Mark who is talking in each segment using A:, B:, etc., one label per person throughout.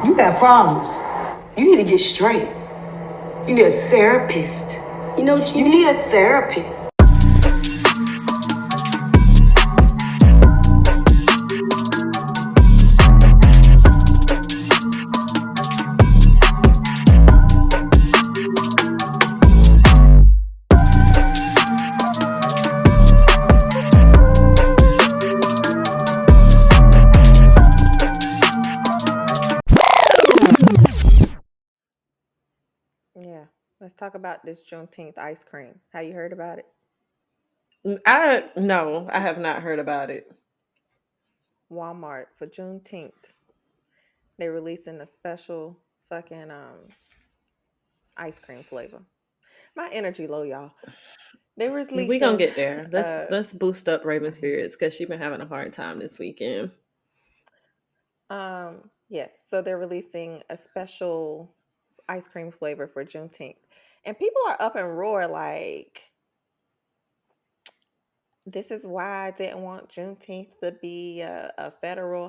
A: You got problems. You need to get straight. You need a therapist. You know what you need? You need a therapist.
B: Yeah. Let's talk about this Juneteenth ice cream. How you heard about it?
C: I have not heard about it.
B: Walmart for Juneteenth. They're releasing a special fucking ice cream flavor. My energy low, y'all. They're
C: We gonna
B: releasing
C: get there. Let's boost up Raven's spirits because she's been having a hard time this weekend.
B: yes, so they're releasing a special ice cream flavor for Juneteenth. And people are up and roar like this is why I didn't want Juneteenth to be a federal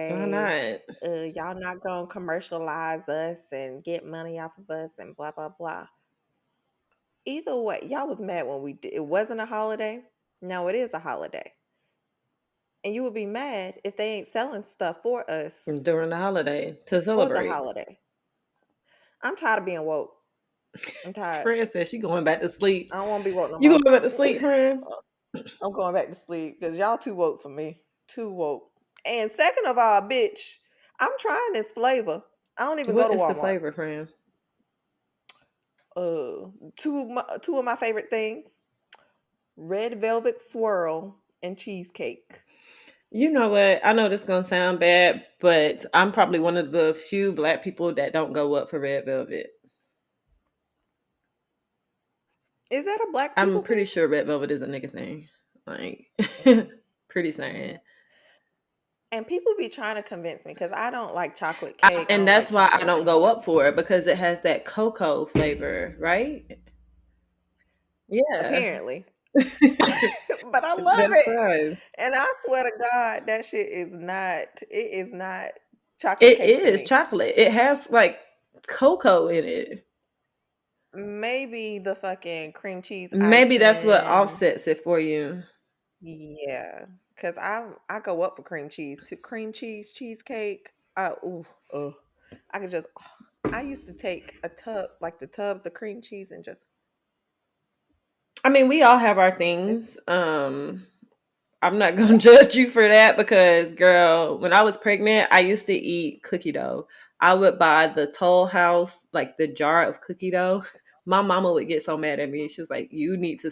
C: Why
B: holiday.
C: not?
B: Y'all not gonna commercialize us and get money off of us and blah blah blah. Either way, y'all was mad when it wasn't a holiday. Now it is a holiday, and you would be mad if they ain't selling stuff for us
C: During the holiday to
B: for the
C: celebrate.
B: holiday. I'm tired of being woke. I'm tired.
C: Fran says she going back to sleep.
B: I don't want to be woke no
C: You
B: more.
C: going back to sleep, Fran?
B: I'm going back to sleep because y'all too woke for me. Too woke. And second of all, bitch, I'm trying this flavor. I don't even go
C: What
B: to
C: is the
B: Walmart.
C: flavor, Fran?
B: Two of my favorite things: red velvet swirl and cheesecake.
C: You know what? I know this gonna sound bad, but I'm probably one of the few black people that don't go up for red velvet.
B: Is that a black
C: I'm
B: people
C: pretty
B: thing?
C: sure red velvet is a nigga thing. Like,
B: Mm,
C: pretty sad.
B: mm. And people be trying to convince me because I don't like chocolate cake. I
C: And
B: don't like
C: that's why I
B: chocolate
C: don't go
B: things.
C: up for it because it has that cocoa flavor, right? Yeah.
B: Apparently. But I love
C: That's
B: it.
C: right.
B: And I swear to God, that shit is not chocolate
C: It
B: cake to
C: is
B: me.
C: chocolate. It has like cocoa in it.
B: Maybe the fucking cream cheese
C: Maybe that's what
B: icing.
C: offsets it for you.
B: Yeah. Cause I go up for cream cheese. To cream cheese, cheesecake. I could just I used to take a tub, like the tubs of cream cheese and just
C: I mean, we all have our
B: it's
C: things. I'm not gonna judge you for that because, girl, when I was pregnant, I used to eat cookie dough. I would buy the Toll House, like the jar of cookie dough. My mama would get so mad at me. She was like, "You need to."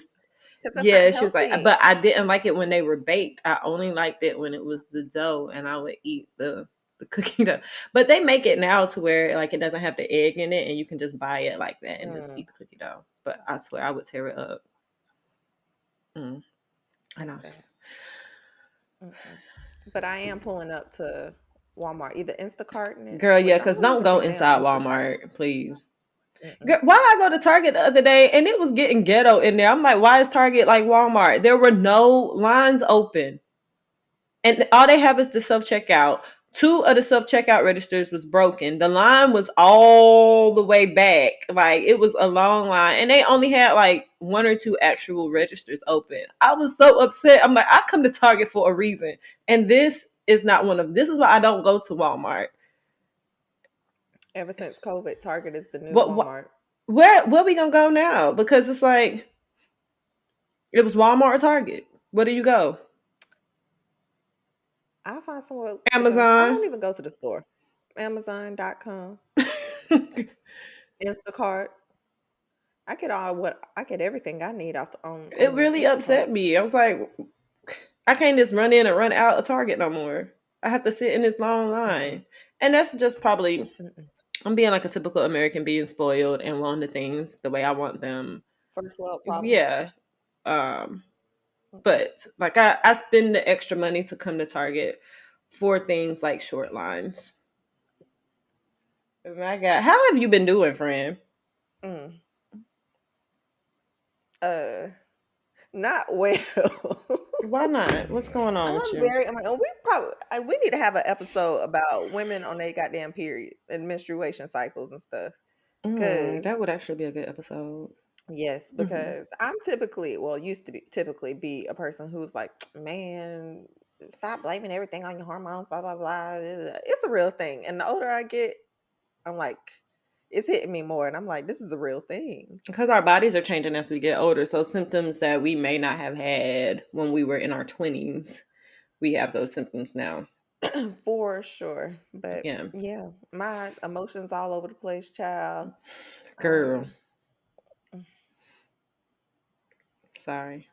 B: because that's not
C: Yeah, she was like,
B: healthy.
C: but I didn't like it when they were baked. I only liked it when it was the dough, and I would eat the cookie dough. But they make it now to where like it doesn't have the egg in it, and you can just buy it like that and just
B: Mm,
C: eat the cookie dough. But I swear I would tear it up. Mm, I
B: that's
C: know.
B: sad. Mm-mm. But I am pulling up to Walmart, either Instacarting it,
C: Girl, yeah,
B: which I
C: because
B: don't
C: don't
B: even
C: go
B: think they on
C: inside
B: Instacart.
C: Walmart, please.
B: Mm-mm.
C: Girl, why I go to Target the other day and it was getting ghetto in there. I'm like, why is Target like Walmart? There were no lines open. And all they have is the self checkout. Two of the self checkout registers was broken. The line was all the way back. Like it was a long line. And they only had like one or two actual registers open. I was so upset. I'm like, I come to Target for a reason. And this is not one of them. This is why I don't go to Walmart.
B: Ever since COVID, Target is the new
C: What
B: Walmart.
C: where we gonna go now? Because it's like it was Walmart or Target. Where do you go?
B: I'll find somewhere to go. I
C: Amazon.
B: don't even go to the store. Amazon.com, Instacart. I get everything I need off
C: It
B: on
C: really
B: Instacart.
C: upset me. I was like, I can't just run in and run out of Target no more. I have to sit in this long
B: Mm-mm,
C: line. And that's just probably
B: mm-mm.
C: I'm being like a typical American being spoiled and wanting the things the way I want them.
B: First world problems.
C: Yeah. Um,
B: Mm-mm.
C: but like I spend the extra money to come to Target for things like short lines. Oh my God. How have you been doing, friend?
B: Mm. Uh, not well.
C: Why not? What's going on with you?
B: I'm like, oh, we need to have an episode about women on their goddamn period and menstruation cycles and stuff. Cause
C: That would actually be a good episode.
B: yes,
C: Mm-hmm.
B: because used to be typically be a person who's like, man, stop blaming everything on your hormones, blah blah blah. It's a real thing. And the older I get, I'm like, it's hitting me more, and I'm like, this is a real thing.
C: Because our bodies are changing as we get older. So symptoms that we may not have had when we were in our 20s, we have those symptoms now.
B: For sure. But
C: Yeah.
B: yeah, my emotions all over the place, child.
C: Girl.
B: Um,
C: Sorry.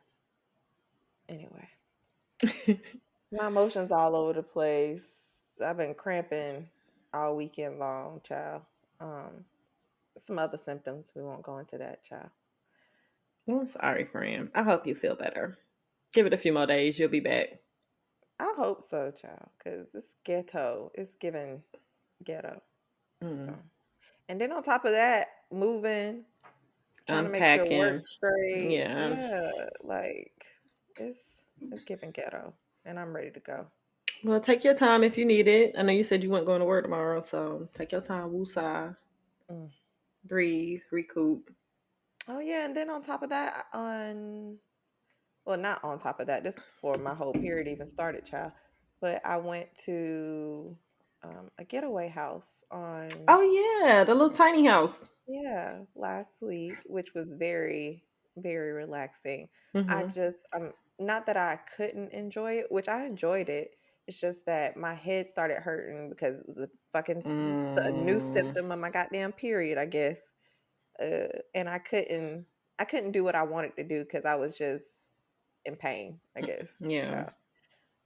B: anyway, my emotions all over the place. I've been cramping all weekend long, child. Um, some other symptoms. We won't go into that, child.
C: I'm sorry, friend. I hope you feel better. Give it a few more days. You'll be back.
B: I hope so, child, because it's ghetto. It's giving ghetto. So, and then on top of that, moving, trying to make sure
C: Unpacking.
B: work straight.
C: Yeah.
B: Yeah, like it's giving ghetto, and I'm ready to go.
C: Well, take your time if you need it. I know you said you weren't going to work tomorrow, so take your time, woosah,
B: Mm.
C: breathe, recoup.
B: Oh yeah, and then on top of that, well, not on top of that, this before my whole period even started, child. But I went to a getaway house on
C: Oh yeah, the little tiny house.
B: last week, which was very, very relaxing. I
C: Mm-hmm.
B: just not that I couldn't enjoy it, which I enjoyed it. It's just that my head started hurting because it was a new
C: Mm,
B: symptom of my goddamn period, I guess. And I couldn't do what I wanted to do because I was just in pain, I guess.
C: yeah.
B: Child.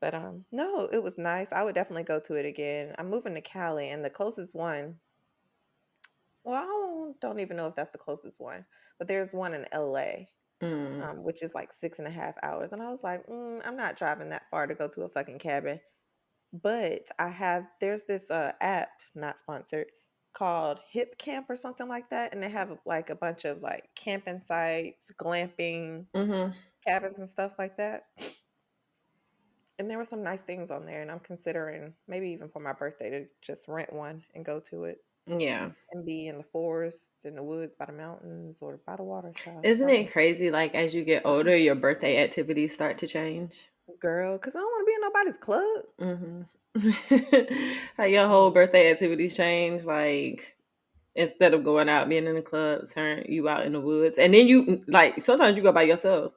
B: But no, it was nice. I would definitely go to it again. I'm moving to Cali, and the closest one, well, don't even know if that's the closest one, but there's one in LA,
C: Mm,
B: which is like 6.5 hours. And I was like, I'm not driving that far to go to a fucking cabin. But there's this app, not sponsored, called Hip Camp or something like that. And they have like a bunch of like camping sites, glamping
C: mm-hmm.
B: cabins and stuff like that. And there were some nice things on there. And I'm considering maybe even for my birthday to just rent one and go to it
C: Yeah.
B: and be in the forest, in the woods, by the mountains, or by the water, child.
C: Isn't
B: Something.
C: it crazy? Like as you get older, your birthday activities start to change.
B: Girl, because I don't want to be in nobody's club.
C: Mm-hmm. How your whole birthday activities change. Like instead of going out being in the club, turn you out in the woods, and then you like sometimes you go by yourself.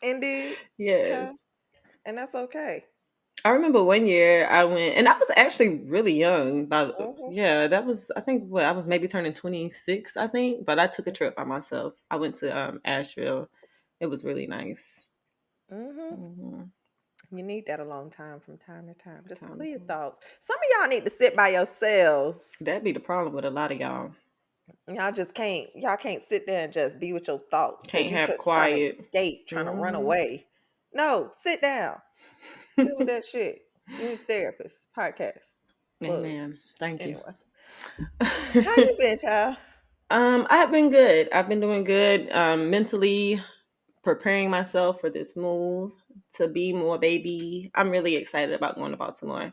B: Indeed,
C: Yes.
B: child. And that's okay.
C: I remember one year I went, and I was actually really young.
B: Hmm.
C: Yeah, that was I think what I was maybe turning 26, I think. But I took a trip by myself. I went to Asheville. It was really nice.
B: Hmm.
C: Mm-hmm.
B: You need that alone time from time to time. Just
C: Time to
B: clear
C: time.
B: thoughts. Some of y'all need to sit by yourselves.
C: That'd be the problem with a lot of y'all.
B: Y'all can't sit there and just be with your thoughts because
C: Can't
B: you
C: have
B: just trying to
C: quiet.
B: escape, trying to run
C: Mm-hmm.
B: away. No, sit down. Deal with that shit. You need a therapist. Podcast. Plug.
C: Amen. Thank you.
B: Anyway. How you been, child?
C: I've been good. I've been doing good. Mentally preparing myself for this move to be more baby. I'm really excited about going to Baltimore.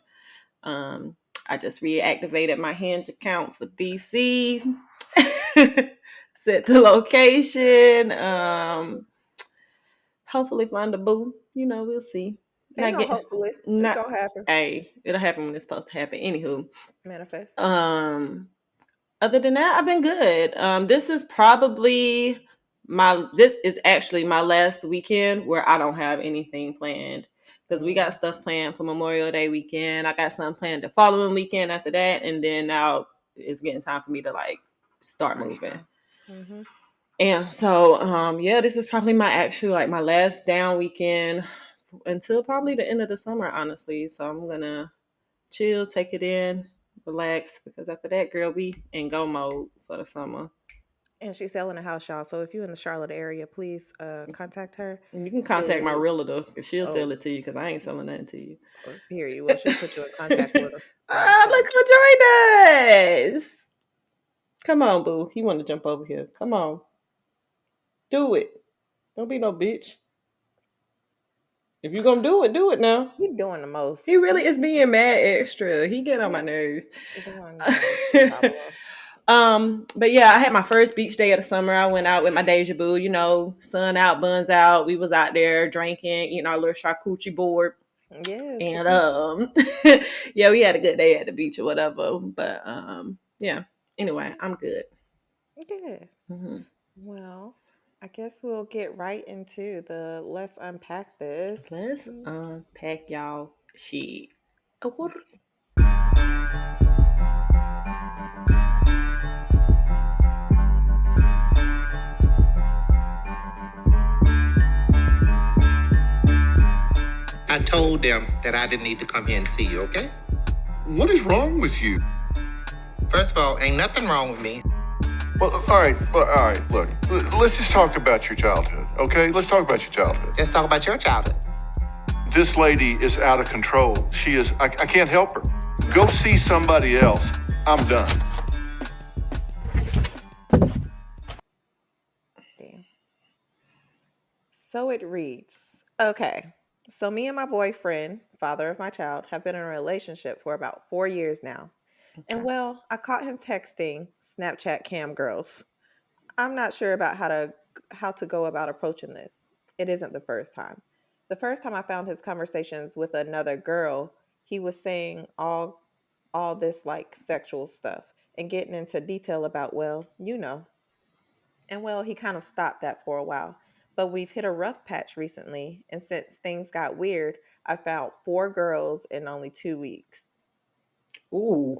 C: Um, I just reactivated my Hinge account for DC. Set the location. Hopefully find a boo. You know, we'll see.
B: Ain't
C: Not
B: no
C: get
B: hopefully. It's
C: not
B: gonna happen.
C: hey, it'll happen when it's supposed to happen. Anywho.
B: Manifest.
C: Um Other than that, I've been good. This is actually my last weekend where I don't have anything planned because we got
B: Mm.
C: stuff planned for Memorial Day weekend. I got something planned the following weekend after that, and then now it's getting time for me to like start moving.
B: Mm-hmm.
C: And so, yeah, this is probably my last down weekend until probably the end of the summer, honestly. So I'm gonna chill, take it in, relax, because after that, girl, we in go mode for the summer.
B: And she's selling a house, y'all. So if you're in the Charlotte area, please contact her.
C: And you can contact my
B: To
C: realtor because she'll
B: oh,
C: sell it to you because I ain't selling nothing to you.
B: period. Well, she'll put you in contact with her.
C: Look
B: So
C: who joined us. Come on, boo. He want to jump over here. Come on. Do it. Don't be no bitch. If you're gonna do it now.
B: He doing the most.
C: He really is being mad extra. He get on my nerves.
B: He doing the most, Pablo.
C: But yeah, I had my first beach day of the summer. I went out with my Deja Boo, sun out, buns out. We was out there drinking, eating our little charcuterie board.
B: Yes.
C: And yeah, we had a good day at the beach or whatever. But yeah. Anyway, I'm good.
B: Good.
C: Mm-hmm.
B: Well, I guess we'll get right into the let's unpack this.
C: Let's unpack y'all shit. What?
D: I told them that I didn't need to come here and see you, okay?
E: What is wrong with you?
D: First of all, ain't nothing wrong with me.
E: Well, all right, look, let's just talk about your childhood, okay? Let's talk about your childhood.
D: Let's talk about your childhood.
E: This lady is out of control. I can't help her. Go see somebody else. I'm done.
B: So it reads, okay. So me and my boyfriend, father of my child, have been in a relationship for about 4 years now. Okay. And well, I caught him texting Snapchat cam girls. I'm not sure about how to go about approaching this. It isn't the first time. The first time I found his conversations with another girl, he was saying all this like sexual stuff and getting into detail about, well, And well, he kind of stopped that for a while. But we've hit a rough patch recently, and since things got weird, I found 4 girls in only 2 weeks.
C: Ooh.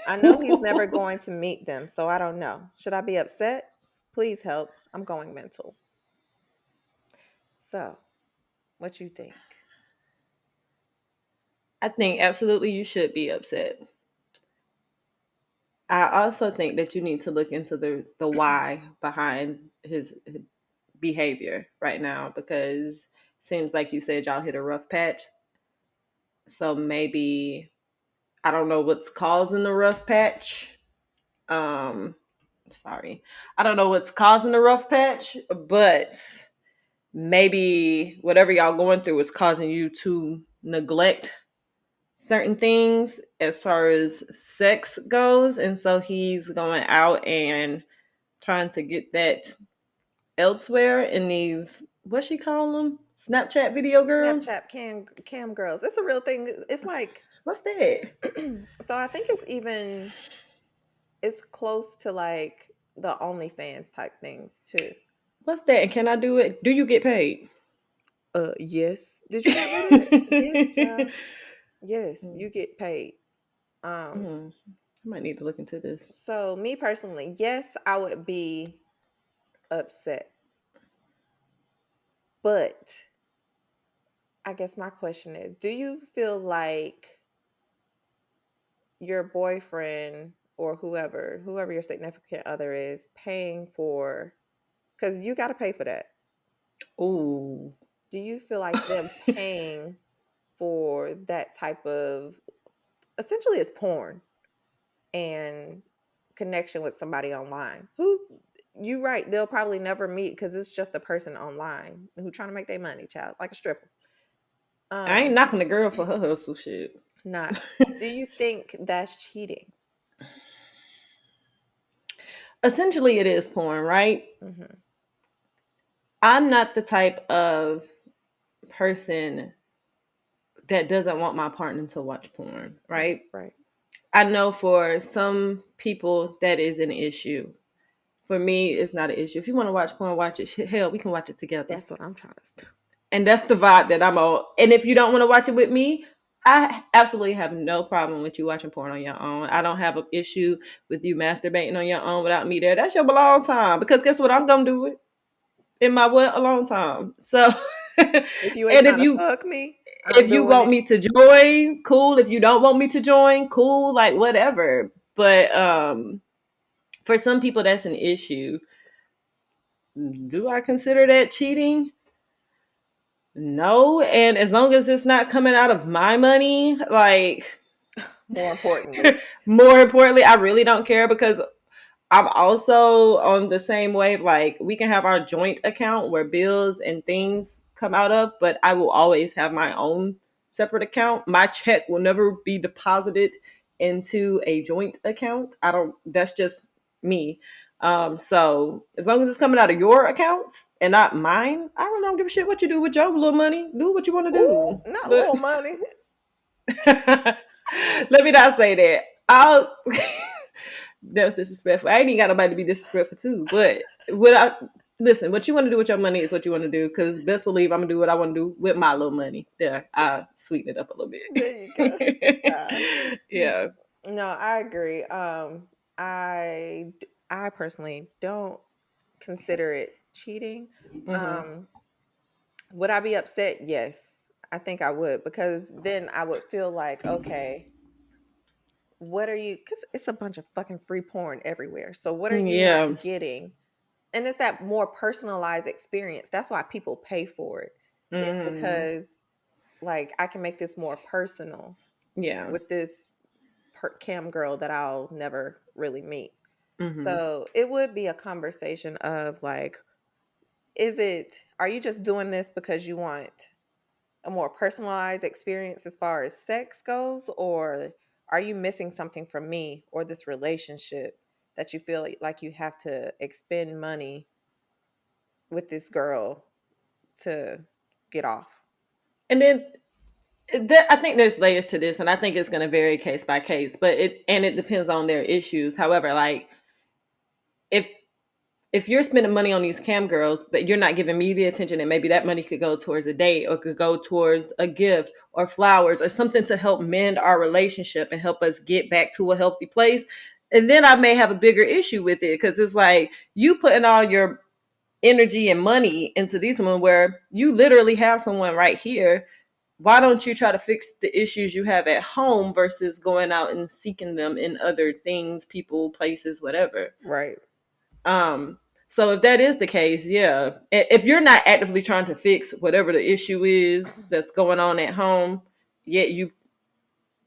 B: I know he's never going to meet them, so I don't know. Should I be upset? Please help. I'm going mental. So, what you think?
C: I think absolutely you should be upset. I also think that you need to look into the why behind his behavior right now, because it seems like you said y'all hit a rough patch. So maybe I don't know what's causing the rough patch. Sorry. I don't know what's causing the rough patch, but maybe whatever y'all going through is causing you to neglect certain things as far as sex goes. And so he's going out and trying to get that elsewhere in these, what she call them? Snapchat video girls?
B: Snapchat cam girls. It's a real thing. It's like,
C: what's that?
B: So I think it's close to like the OnlyFans type things too.
C: What's that? And can I do it? Do you get paid?
B: Yes. Did you not know that? Yes, you get paid.
C: I might need to look into this.
B: So me personally, yes, I would be upset. But I guess my question is, do you feel like your boyfriend or whoever your significant other is paying for, because you got to pay for that.
C: Ooh.
B: Do you feel like them paying for that type of, essentially it's porn and connection with somebody online who, you right, they'll probably never meet because it's just a person online who trying to make their money, child, like a stripper.
C: I ain't knocking the girl for her hustle shit.
B: Not. Do you think that's cheating?
C: Essentially, it is porn, right?
B: Mm-hmm.
C: I'm not the type of person that doesn't want my partner to watch porn, right?
B: Right.
C: I know for some people that is an issue. For me, it's not an issue. If you want to watch porn, watch it. Hell, we can watch it together.
B: That's what I'm trying to do.
C: And that's the vibe that I'm on. And if you don't want to watch it with me, I absolutely have no problem with you watching porn on your own. I don't have an issue with you masturbating on your own without me there. That's your alone time. Because guess what? I'm going to do it in my alone time. So
B: if you ain't trying to fuck me,
C: if you want me to join, cool. If you don't want me to join, cool. Like whatever. But for some people, that's an issue. Do I consider that cheating? No. And as long as it's not coming out of my money, like
B: more importantly,
C: I really don't care, because I'm also on the same wave. Like we can have our joint account where bills and things come out of, but I will always have my own separate account. My check will never be deposited into a joint account. I don't, that's just me. So as long as it's coming out of your account and not mine, I really don't give a shit what you do with your little money. Do what you want to
B: Ooh,
C: do.
B: not
C: But
B: little money.
C: let me not say that. I'll that was disrespectful. I ain't even got nobody to be disrespectful to. But what I listen, what you want to do with your money is what you want to do. Because best believe I'm gonna do what I want to do with my little money. There, I sweeten it up a little
B: There you go.
C: bit. Yeah.
B: No, I agree. I personally don't consider it cheating.
C: Mm-hmm.
B: Would I be upset? Yes, I think I would, because then I would feel like, okay, what are you? Because it's a bunch of fucking free porn everywhere. So what are you
C: Yeah.
B: not getting? And it's that more personalized experience. That's why people pay for it. It's
C: Mm-hmm.
B: because, like, I can make this more personal
C: Yeah.
B: with this cam girl that I'll never really meet.
C: Mm-hmm.
B: So it would be a conversation of like, are you just doing this because you want a more personalized experience as far as sex goes, or are you missing something from me or this relationship that you feel like you have to expend money with this girl to get off?
C: And then I think there's layers to this, and I think it's going to vary case by case. But it depends on their issues. However, like if you're spending money on these cam girls, but you're not giving me the attention, and maybe that money could go towards a date or could go towards a gift or flowers or something to help mend our relationship and help us get back to a healthy place. And then I may have a bigger issue with it because it's like you putting all your energy and money into these women where you literally have someone right here. Why don't you try to fix the issues you have at home versus going out and seeking them in other things, people, places, whatever?
B: Right.
C: Um, so if that is the case, yeah. If you're not actively trying to fix whatever the issue is that's going on at home, yet you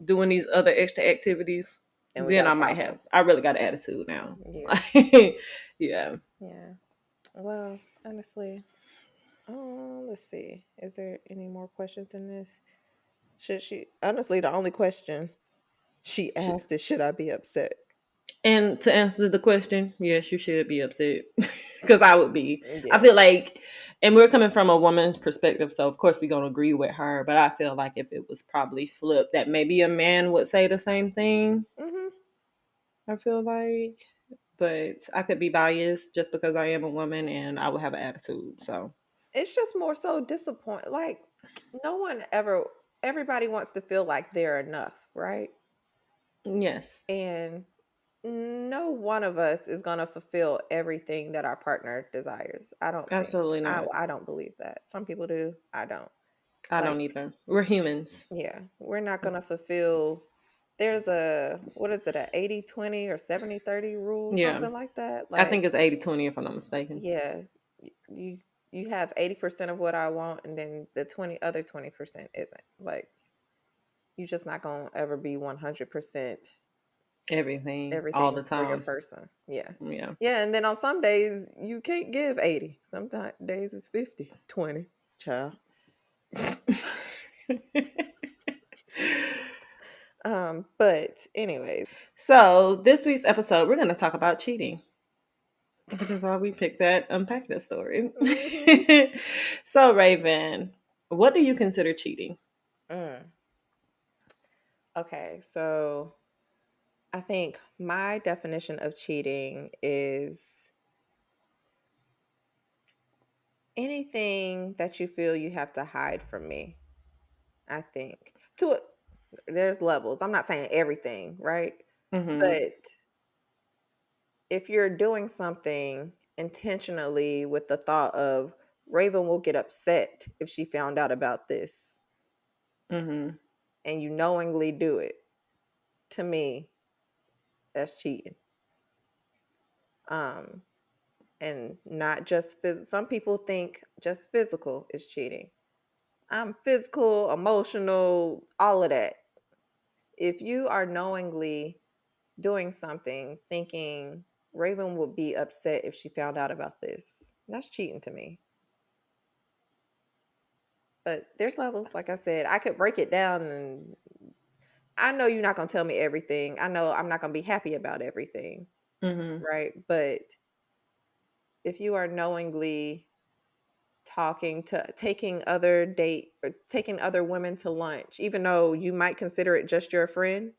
C: doing these other extra activities,
B: And we
C: then
B: got a
C: I really got an attitude now.
B: Yeah.
C: Yeah.
B: Yeah. Well, honestly, let's see. Is there any more questions in this? Honestly, the only question she asked is, should I be upset?
C: And to answer the question, yes, you should be upset because I would be. I
B: Yeah.
C: feel like, and we're coming from a woman's perspective, so of course we're gonna agree with her. But I feel like if it was probably flipped, that maybe a man would say the same thing.
B: Mm-hmm.
C: I feel like, but I could be biased just because I am a woman and I would have an attitude. So
B: It's just more so disappointing. Like, everybody wants to feel like they're enough, right?
C: yes,
B: And no one of us is going to fulfill everything that our partner desires. I don't think.
C: absolutely not.
B: I don't believe that. Some people do. I don't.
C: I
B: Like,
C: don't either. We're humans.
B: yeah, we're not going to fulfill. There's what is it, a 80/20 or 70/30 rule,
C: Yeah,
B: something like that?
C: I
B: Like,
C: think it's 80-20 if I'm not mistaken.
B: yeah, you you have 80% of what I want, and then the 20% isn't. Like, you're just not going to ever be 100%
C: Everything, all
B: everything
C: the
B: for your
C: time.
B: person. Yeah.
C: Yeah.
B: Yeah, and then on some days you can't give 80. Sometimes days it's 50/20, child. But anyways,
C: So this week's episode, we're going to talk about cheating, which is why we picked that, unpack that story.
B: mhm.
C: So Raven, what do you consider cheating?
B: Mm. Okay, so I think my definition of cheating is anything that you feel you have to hide from me. I think there's levels. I'm not saying everything, right?
C: Mm-hmm.
B: But if you're doing something intentionally with the thought of Raven will get upset if she found out about this,
C: Mm-hmm.
B: and you knowingly do it, to me, that's cheating. Um, and not just physical. Some people think just physical is cheating. I'm physical, emotional, all of that. If you are knowingly doing something thinking Raven would be upset if she found out about this, that's cheating to me. But there's levels. Like I said, I could break it down, and I know you're not gonna tell me everything. I know I'm not gonna be happy about everything,
C: Hmm.
B: right? But if you are knowingly taking other women to lunch, even though you might consider it just your friend,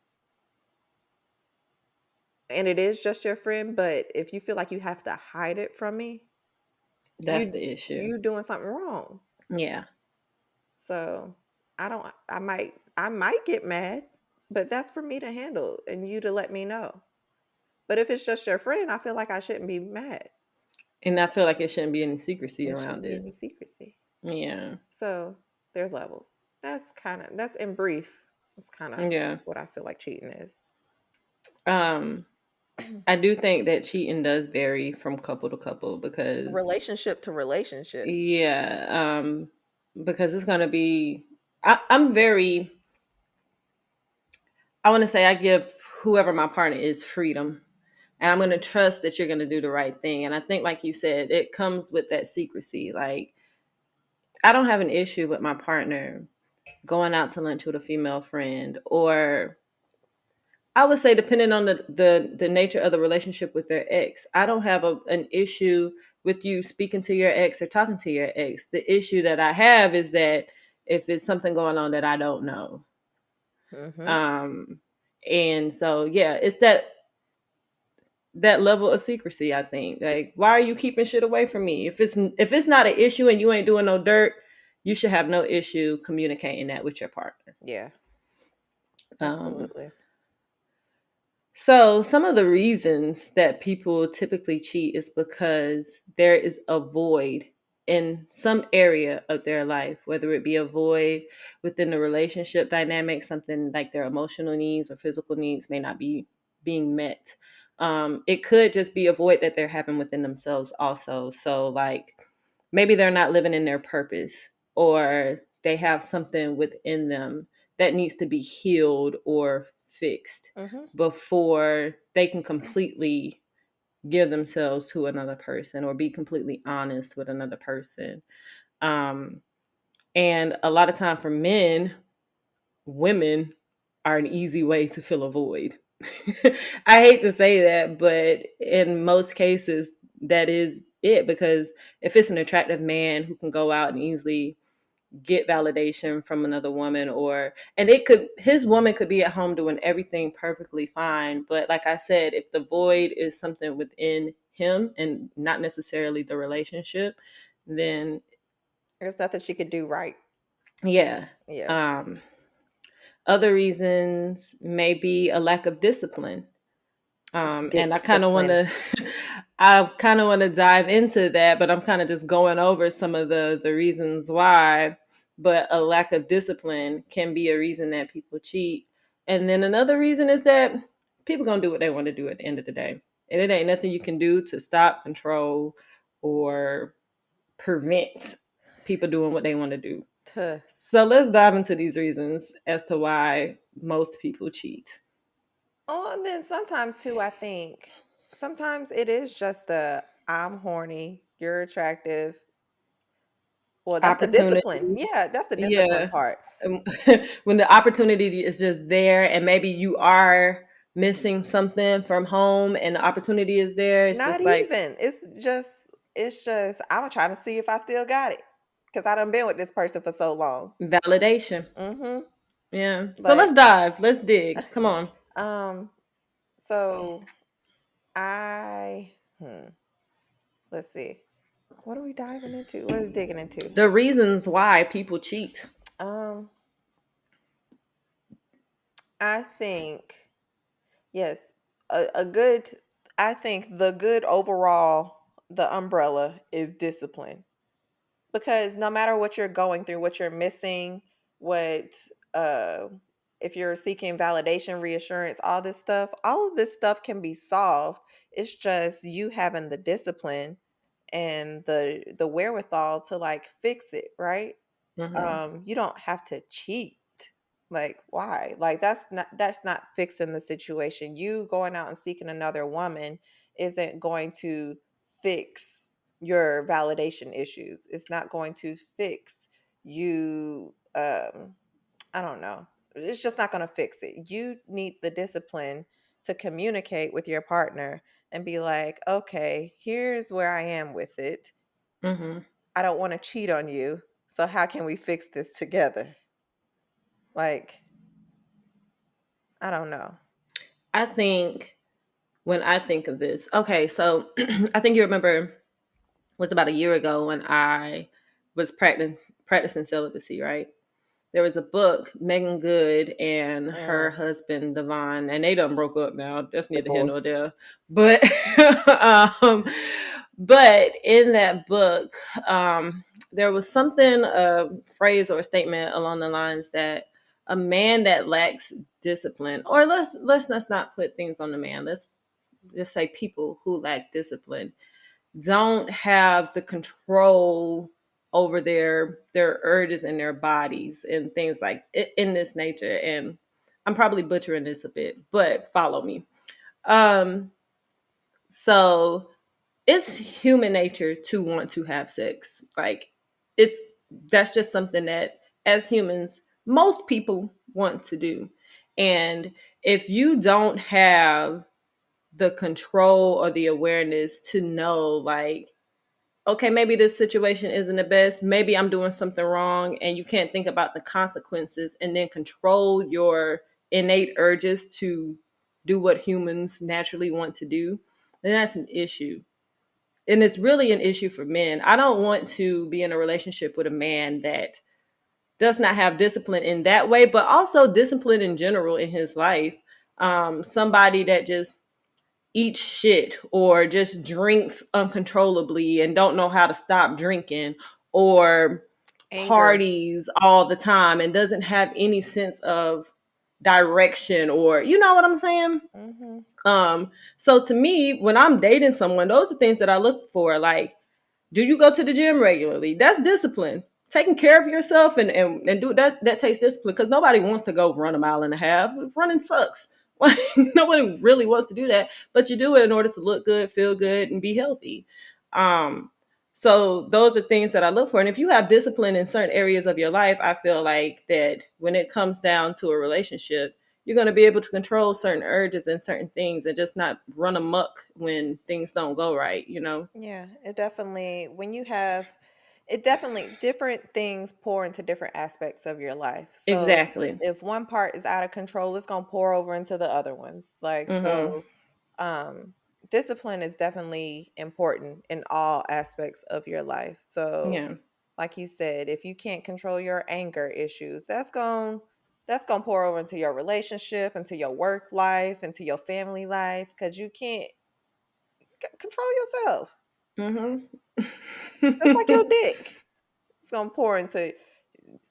B: and it is just your friend, but if you feel like you have to hide it from me,
C: That's
B: you
C: the issue.
B: you doing something wrong.
C: Yeah.
B: So I might get mad, but that's for me to handle and you to let me know. But if it's just your friend, I feel like I shouldn't be mad.
C: And I feel like it shouldn't be any secrecy
B: There
C: around
B: shouldn't be
C: it.
B: any secrecy.
C: Yeah.
B: So there's levels. That's in brief. That's kind of
C: Yeah.
B: what I feel like cheating is.
C: Um, I do think that cheating does vary from couple to couple because
B: Relationship to relationship.
C: yeah, because it's gonna be I'm very I want to say I give whoever my partner is freedom. And I'm going to trust that you're going to do the right thing. And I think, like you said, it comes with that secrecy. Like, I don't have an issue with my partner going out to lunch with a female friend, or I would say, depending on the nature of the relationship with their ex, I don't have an issue with you speaking to your ex or talking to your ex. The issue that I have is that if it's something going on that I don't know.
B: Mm-hmm.
C: Um, and so, yeah, it's that level of secrecy. I think, like, why are you keeping shit away from me? If it's not an issue and you ain't doing no dirt, you should have no issue communicating that with your partner.
B: Yeah,
C: um
B: absolutely.
C: so some of the reasons that people typically cheat is because there is a void in some area of their life, whether it be a void within the relationship dynamic, something like their emotional needs or physical needs may not be being met. It could just be a void that they're having within themselves also. So, like, maybe they're not living in their purpose, or they have something within them that needs to be healed or fixed
B: Mm-hmm.
C: before they can completely give themselves to another person or be completely honest with another person. Um, and a lot of time for men, women are an easy way to fill a void. I hate to say that, but in most cases, that is it. Because if it's an attractive man who can go out and easily get validation from another woman, and his woman could be at home doing everything perfectly fine, but like I said, if the void is something within him and not necessarily the relationship, then
B: There's nothing she could do right.
C: yeah.
B: Yeah.
C: um Other reasons may be a lack of discipline. And I kind of want
B: Discipline.
C: to I kind of want to dive into that, but I'm kind of just going over some of the reasons why. But a lack of discipline can be a reason that people cheat. And then another reason is that people gonna do what they want to do at the end of the day, and it ain't nothing you can do to stop, control, or prevent people doing what they want to do.
B: Tuh.
C: So let's dive into these reasons as to why most people cheat.
B: Oh, and then sometimes too, I think sometimes it is just I'm horny, you're attractive. Well, that's the discipline.
C: Opportunity.
B: Yeah, that's the discipline
C: Yeah.
B: part.
C: Um, when the opportunity is just there and maybe you are missing something from home and the opportunity is there, it's
B: Not
C: just like
B: even. It's just I'm trying to see if I still got it. Because I done been with this person for so long.
C: validation.
B: Mm-hmm.
C: Yeah. So
B: But
C: let's dive. Let's dig. Come on.
B: um, so I let's see. What are we diving into? What are we digging into?
C: The reasons why people cheat.
B: Um, I think yes, a good. I think the good overall, the umbrella is discipline, because no matter what you're going through, what you're missing, what uh, if you're seeking validation, reassurance, all of this stuff can be solved. It's just you having the discipline and the wherewithal to like fix it, right?
C: Hmm.
B: You don't have to cheat. Like, why? Like, that's not fixing the situation. You going out and seeking another woman isn't going to fix your validation issues. It's not going to fix you I don't know. It's just not going to fix it. You need the discipline to communicate with your partner and be like, okay, here's where I am with it.
C: Mm-hmm.
B: I don't want to cheat on you. So how can we fix this together? Like, I don't know.
C: I think when I think of this, okay, so I think you remember it was about a year ago when I was practicing celibacy, right? There was a book, Megan Good and her husband Devon, and they done broke up now. That's neither here nor there. But but in that book, there was something, a phrase or a statement along the lines that a man that lacks discipline, or let's not put things on the man. Let's just say people who lack discipline don't have the control over their urges and their bodies and things like in this nature. And I'm probably butchering this a bit, but follow me. So it's human nature to want to have sex. Like that's just something that as humans, most people want to do. And if you don't have the control or the awareness to know, like, okay, maybe this situation isn't the best. Maybe I'm doing something wrong, and you can't think about the consequences and then control your innate urges to do what humans naturally want to do, then that's an issue. And it's really an issue for men. I don't want to be in a relationship with a man that does not have discipline in that way, but also discipline in general in his life. Somebody that just eats shit or just drinks uncontrollably and don't know how to stop drinking, or parties all the time and doesn't have any sense of direction, or you know what I'm saying? So to me, when I'm dating someone, those are things that I look for. Like, do you go to the gym regularly? That's discipline. Taking care of yourself and do that takes discipline, because nobody wants to go run a mile and a half. Running sucks. Nobody really wants to do that, but you do it in order to look good, feel good, and be healthy. So those are things that I look for. And if you have discipline in certain areas of your life, I feel like that when it comes down to a relationship, you're going to be able to control certain urges and certain things and just not run amok when things don't go right, you know?
B: Yeah, it definitely, when you have, it definitely, different things pour into different aspects of your life. So
C: Exactly.
B: if one part is out of control, it's going to pour over into the other ones. Like, so discipline is definitely important in all aspects of your life. So
C: Yeah.
B: like you said, if you can't control your anger issues, that's going to pour over into your relationship, into your work life, into your family life, because you can't control yourself. Just like your dick. It's going to pour into,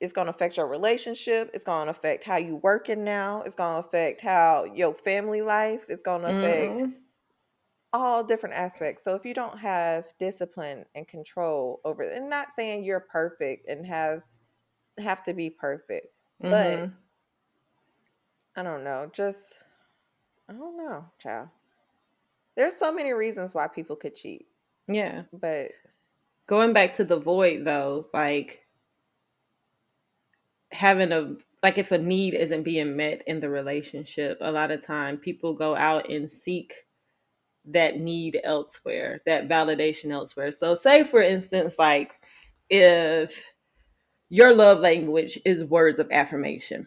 B: it's going to affect your relationship. It's going to affect how you working now. It's going to affect how your family life is going to affect all different aspects. So if you don't have discipline and control over it, and not saying you're perfect and have to be perfect, but I don't know, I don't know, child. There's so many reasons why people could cheat.
C: Yeah.
B: But
C: going back to the void though, like if a need isn't being met in the relationship, a lot of time people go out and seek that need elsewhere, that validation elsewhere. So say for instance, like if your love language is words of affirmation,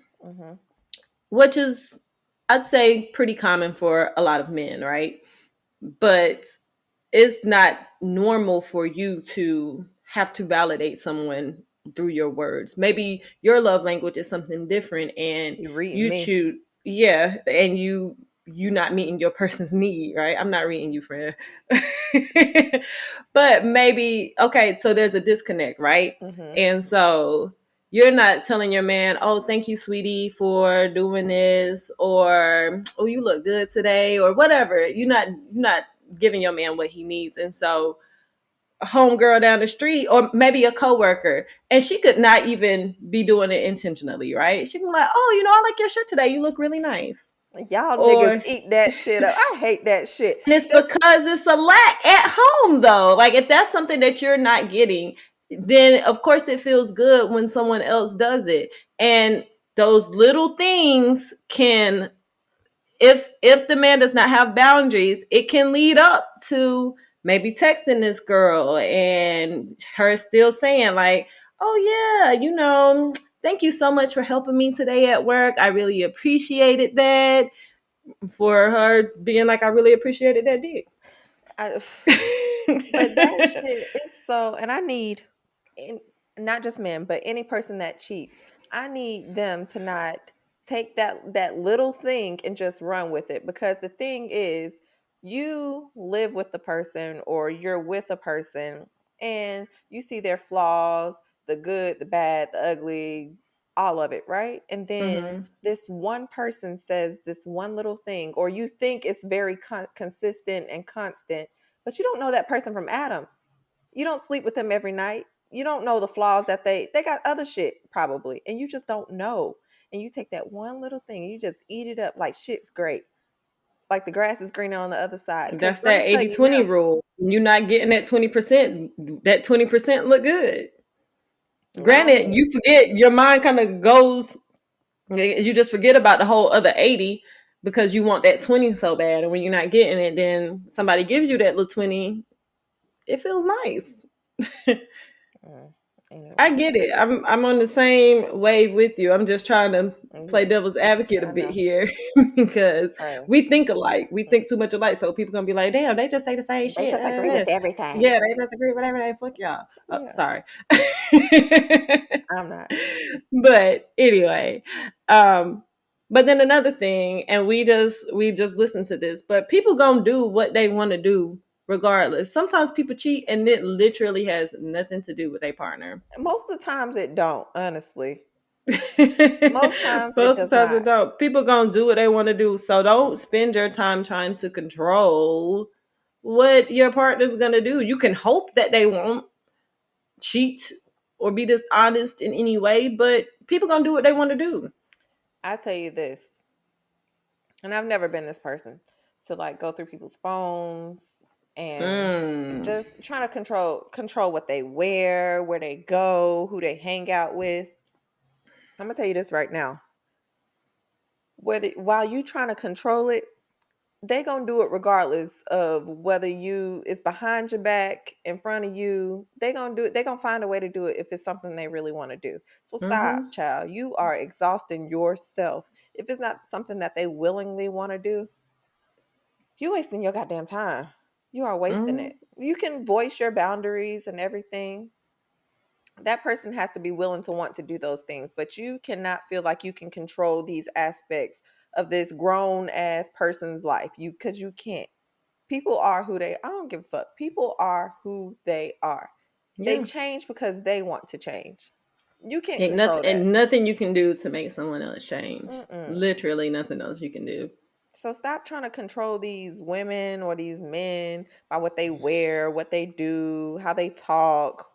C: which is, I'd say, pretty common for a lot of men, right? But it's not normal for you to have to validate someone through your words. Maybe your love language is something different, and you choose, and you not meeting your person's need, right? I'm not reading you, friend. But maybe, okay, so there's a disconnect, right? And so you're not telling your man, oh, thank you, sweetie, for doing this, or oh, you look good today, or whatever. You're not giving your man what he needs. And so a homegirl down the street, or maybe a coworker, and she could not even be doing it intentionally, right? She can be like, oh, I like your shirt today. You look really nice.
B: Y'all niggas eat that shit up. I hate that shit.
C: And it's because it's a lack at home, though. Like, if that's something that you're not getting, then of course it feels good when someone else does it. And those little things can, if the man does not have boundaries, it can lead up to maybe texting this girl and her still saying like, oh yeah, thank you so much for helping me today at work, I really appreciated that, for her being like, I really appreciated that dick.
B: I, but that shit is so, and I need, and not just men, but any person that cheats, I need them to not take that little thing and just run with it. Because the thing is, you live with the person or you're with a person and you see their flaws, the good, the bad, the ugly, all of it, right? And then
C: Mm-hmm.
B: this one person says this one little thing, or you think it's very consistent and constant, but you don't know that person from Adam. You don't sleep with them every night. You don't know the flaws that they got other shit probably, and you just don't know. And you take that one little thing and you just eat it up like shit's great. Like the grass is greener on the other side. Cuz
C: That's
B: let me
C: that
B: tell you
C: 80-20
B: now.
C: rule. You're not getting that 20%. That 20% look good. Granted,
B: No.
C: you forget, your mind kind of goes, you just forget about the whole other 80 because you want that 20 so bad. And when you're not getting it, then somebody gives you that little 20, it feels nice.
B: Mm,
C: I
B: anyway.
C: get it. I'm on the same wave with you. I'm just trying to play
B: Yeah,
C: devil's advocate a
B: I
C: bit
B: know.
C: here because we
B: Trash.
C: think alike. We think too much alike. So people gonna be like, damn, they just say the same
B: They
C: shit.
B: just agree with everything.
C: Yeah, they just agree with everything. Fuck y'all. Oh,
B: Yeah,
C: sorry.
B: I'm not.
C: But anyway, um, but then another thing, and we just listened to this, but people gonna do what they want to do regardless. Sometimes people cheat, and it literally has nothing to do with their partner.
B: Most of the times it don't, honestly. Most times it
C: Most of
B: does
C: the times
B: not.
C: it don't. People gonna do what they want to do. So don't spend your time trying to control what your partner's gonna do. You can hope that they won't cheat or be dishonest in any way, but people gonna do what they want to do.
B: I tell you this, and I've never been this person to like go through people's phones and
C: Mm.
B: just trying to control what they wear, where they go, who they hang out with. I'm gonna tell you this right now. Whether while you trying to control it, they gonna do it regardless of whether you it's behind your back, in front of you. They gonna do it. They gonna find a way to do it if it's something they really want to do. So stop,
C: Mm-hmm.
B: child. You are exhausting yourself. If it's not something that they willingly want to do, you wasting your goddamn time. You are wasting
C: Mm-hmm.
B: it. You can voice your boundaries and everything. That person has to be willing to want to do those things, but you cannot feel like you can control these aspects of this grown ass person's life. Because you can't. People are who they I don't give a fuck. People are who they are. They
C: Yeah.
B: change because they want to change. You can't
C: Ain't nothing,
B: control that.
C: and nothing you can do to make someone else change.
B: Mm-mm.
C: Literally nothing else you can do.
B: So stop trying to control these women or these men by what they wear, what they do, how they talk,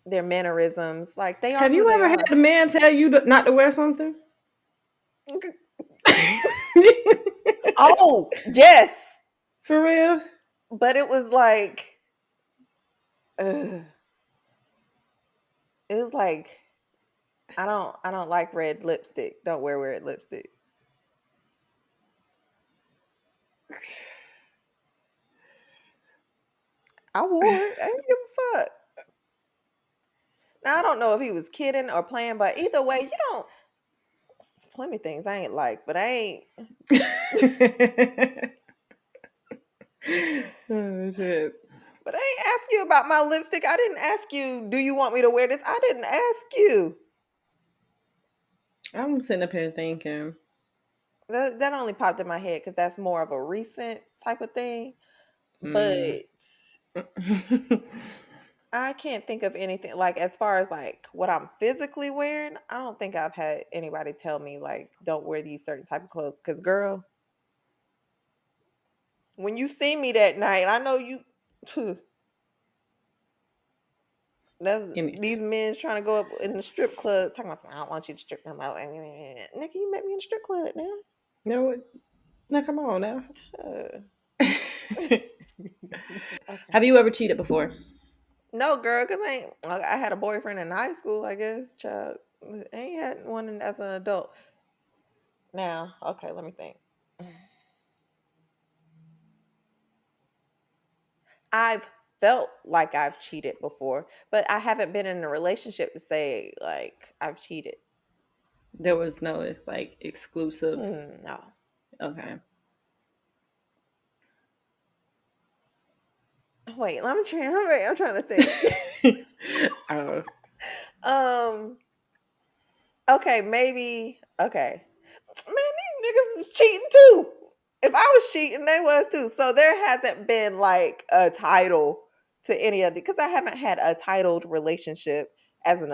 B: their mannerisms. Like they are
C: Have
B: who
C: you
B: they
C: ever had
B: are.
C: a man tell you not to wear something?
B: Oh, yes.
C: For real?
B: But it was like ugh. It was like I don't like red lipstick. Don't wear red lipstick. I wore it. I didn't give a fuck. Now I don't know if he was kidding or playing, but either way, you don't. It's plenty of things I ain't like, but I ain't.
C: Oh shit.
B: But I ain't ask you about my lipstick. I didn't ask you, do you want me to wear this? I didn't ask you.
C: I'm sitting up here thinking.
B: That only popped in my head because that's more of a recent type of thing. But
C: Mm.
B: I can't think of anything like as far as like what I'm physically wearing. I don't think I've had anybody tell me like don't wear these certain type of clothes. Cause girl, when you see me that night, I know you. That's
C: Any-
B: these men trying to go up in the strip club talking about something, I don't want you to strip them out. Nigga, you met me in the strip club now.
C: you know what? Now come on now.
B: Uh, okay.
C: Have you ever cheated before?
B: No, girl, because I had a boyfriend in high school, I guess, child. I ain't had one as an adult. Now, okay, let me think. I've felt like I've cheated before, but I haven't been in a relationship to say like I've cheated.
C: There was no like exclusive.
B: No.
C: Okay.
B: Wait, I'm trying to think.
C: Oh,
B: Okay, maybe. Okay, man, these niggas was cheating too. If I was cheating, they was too. So there hasn't been like a title to any of it because I haven't had a titled relationship as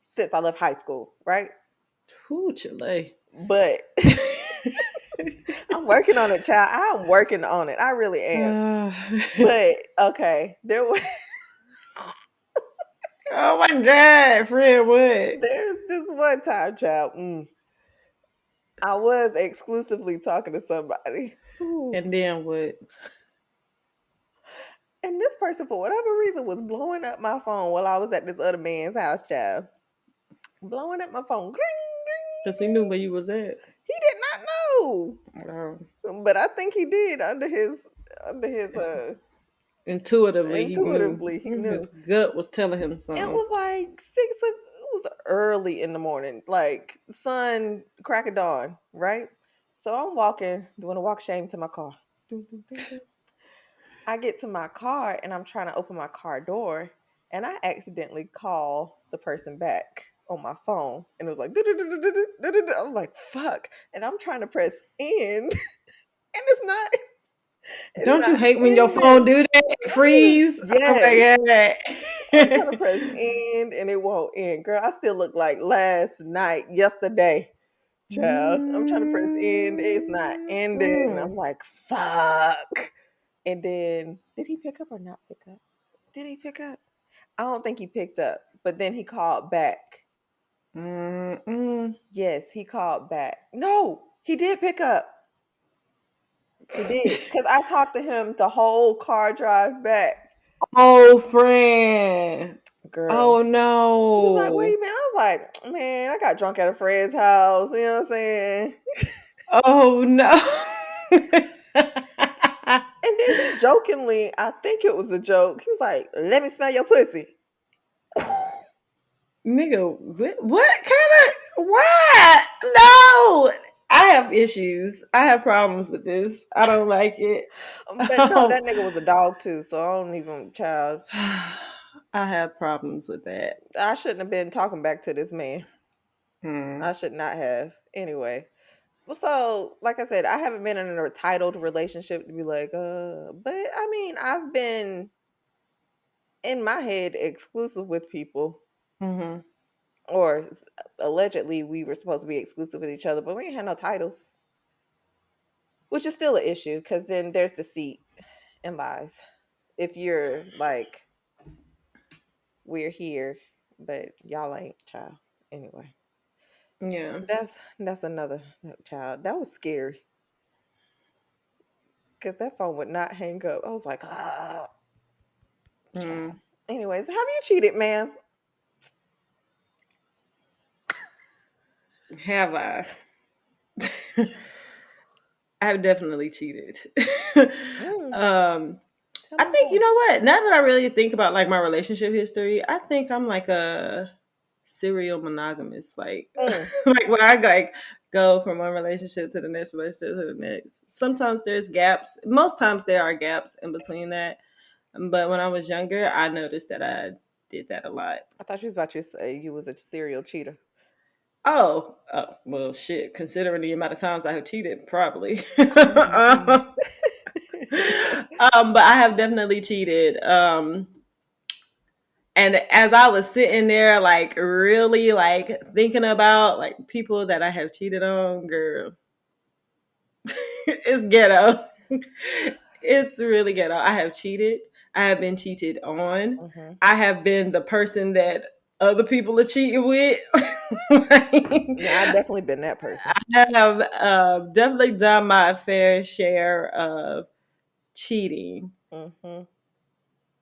B: since I left high school, right?
C: whew, Chile.
B: But I'm working on it, child. I'm working on it. I really am. But okay, there was
C: oh my God, friend, what?
B: there's this one time, child. I was exclusively talking to somebody. Ooh.
C: And then what?
B: And this person, for whatever reason, was blowing up my phone while I was at this other man's house, child. Blowing up my phone. Gring, gring.
C: Because he knew where you was at.
B: He did not know.
C: Oh.
B: But I think he did under his
C: Intuitively,
B: he knew.
C: His gut was telling him something.
B: It was like it was early in the morning, like sun crack of dawn, right? So I'm walking, doing a walk shame to my car. Dun, dun, dun, dun. I get to my car and I'm trying to open my car door, and I accidentally call the person back on my phone, and it was like, I'm like, fuck, and I'm trying to press end, and it's not.
C: Don't you hate when your phone do that? Freeze?
B: Yes.
C: Oh my God.
B: I'm trying to press end and it won't end. Girl, I still look like yesterday. Child. I'm trying to press end. It's not ending. And I'm like, fuck. And then, did he pick up or not pick up? Did he pick up? I don't think he picked up. But then he called back. Yes, he called back. No, he did pick up. He did. Because I talked to him the whole car drive back.
C: Oh, friend.
B: Girl.
C: Oh, no.
B: He was like, where you been? I was like, man, I got drunk at a friend's house. You know what I'm saying?
C: Oh, no.
B: And then he jokingly, I think it was a joke, he was like, let me smell your pussy.
C: Nigga, what kind of, what? No. I have issues. I have problems with this. I don't like it.
B: But no, that nigga was a dog too, so I don't even, child.
C: I have problems with that.
B: I shouldn't have been talking back to this man. I should not have. Anyway. So, like I said, I haven't been in a titled relationship to be like, but I mean, I've been in my head exclusive with people.
C: Mm-hmm.
B: Or allegedly we were supposed to be exclusive with each other, but we ain't had no titles. Which is still an issue, because then there's deceit and lies. If you're like, we're here, but y'all ain't, child. Anyway.
C: Yeah.
B: That's another child. That was scary. Because that phone would not hang up. I was like, ah. Anyways, have you cheated, ma'am?
C: Have I? I've definitely cheated. I think, you know what? Now that I really think about like my relationship history, I think I'm like a serial monogamous. Like, like when I like go from one relationship to the next relationship to the next. Sometimes there's gaps. Most times there are gaps in between that. But when I was younger, I noticed that I did that a lot.
B: I thought you was about to say you was a serial cheater.
C: Oh, well, shit. Considering the amount of times I have cheated, probably. But I have definitely cheated. And as I was sitting there, like really, like thinking about like people that I have cheated on, girl, it's ghetto. It's really ghetto. I have cheated. I have been cheated on. I have been the person that other people are cheating with.
B: Yeah, I've definitely been that person.
C: I have definitely done my fair share of cheating.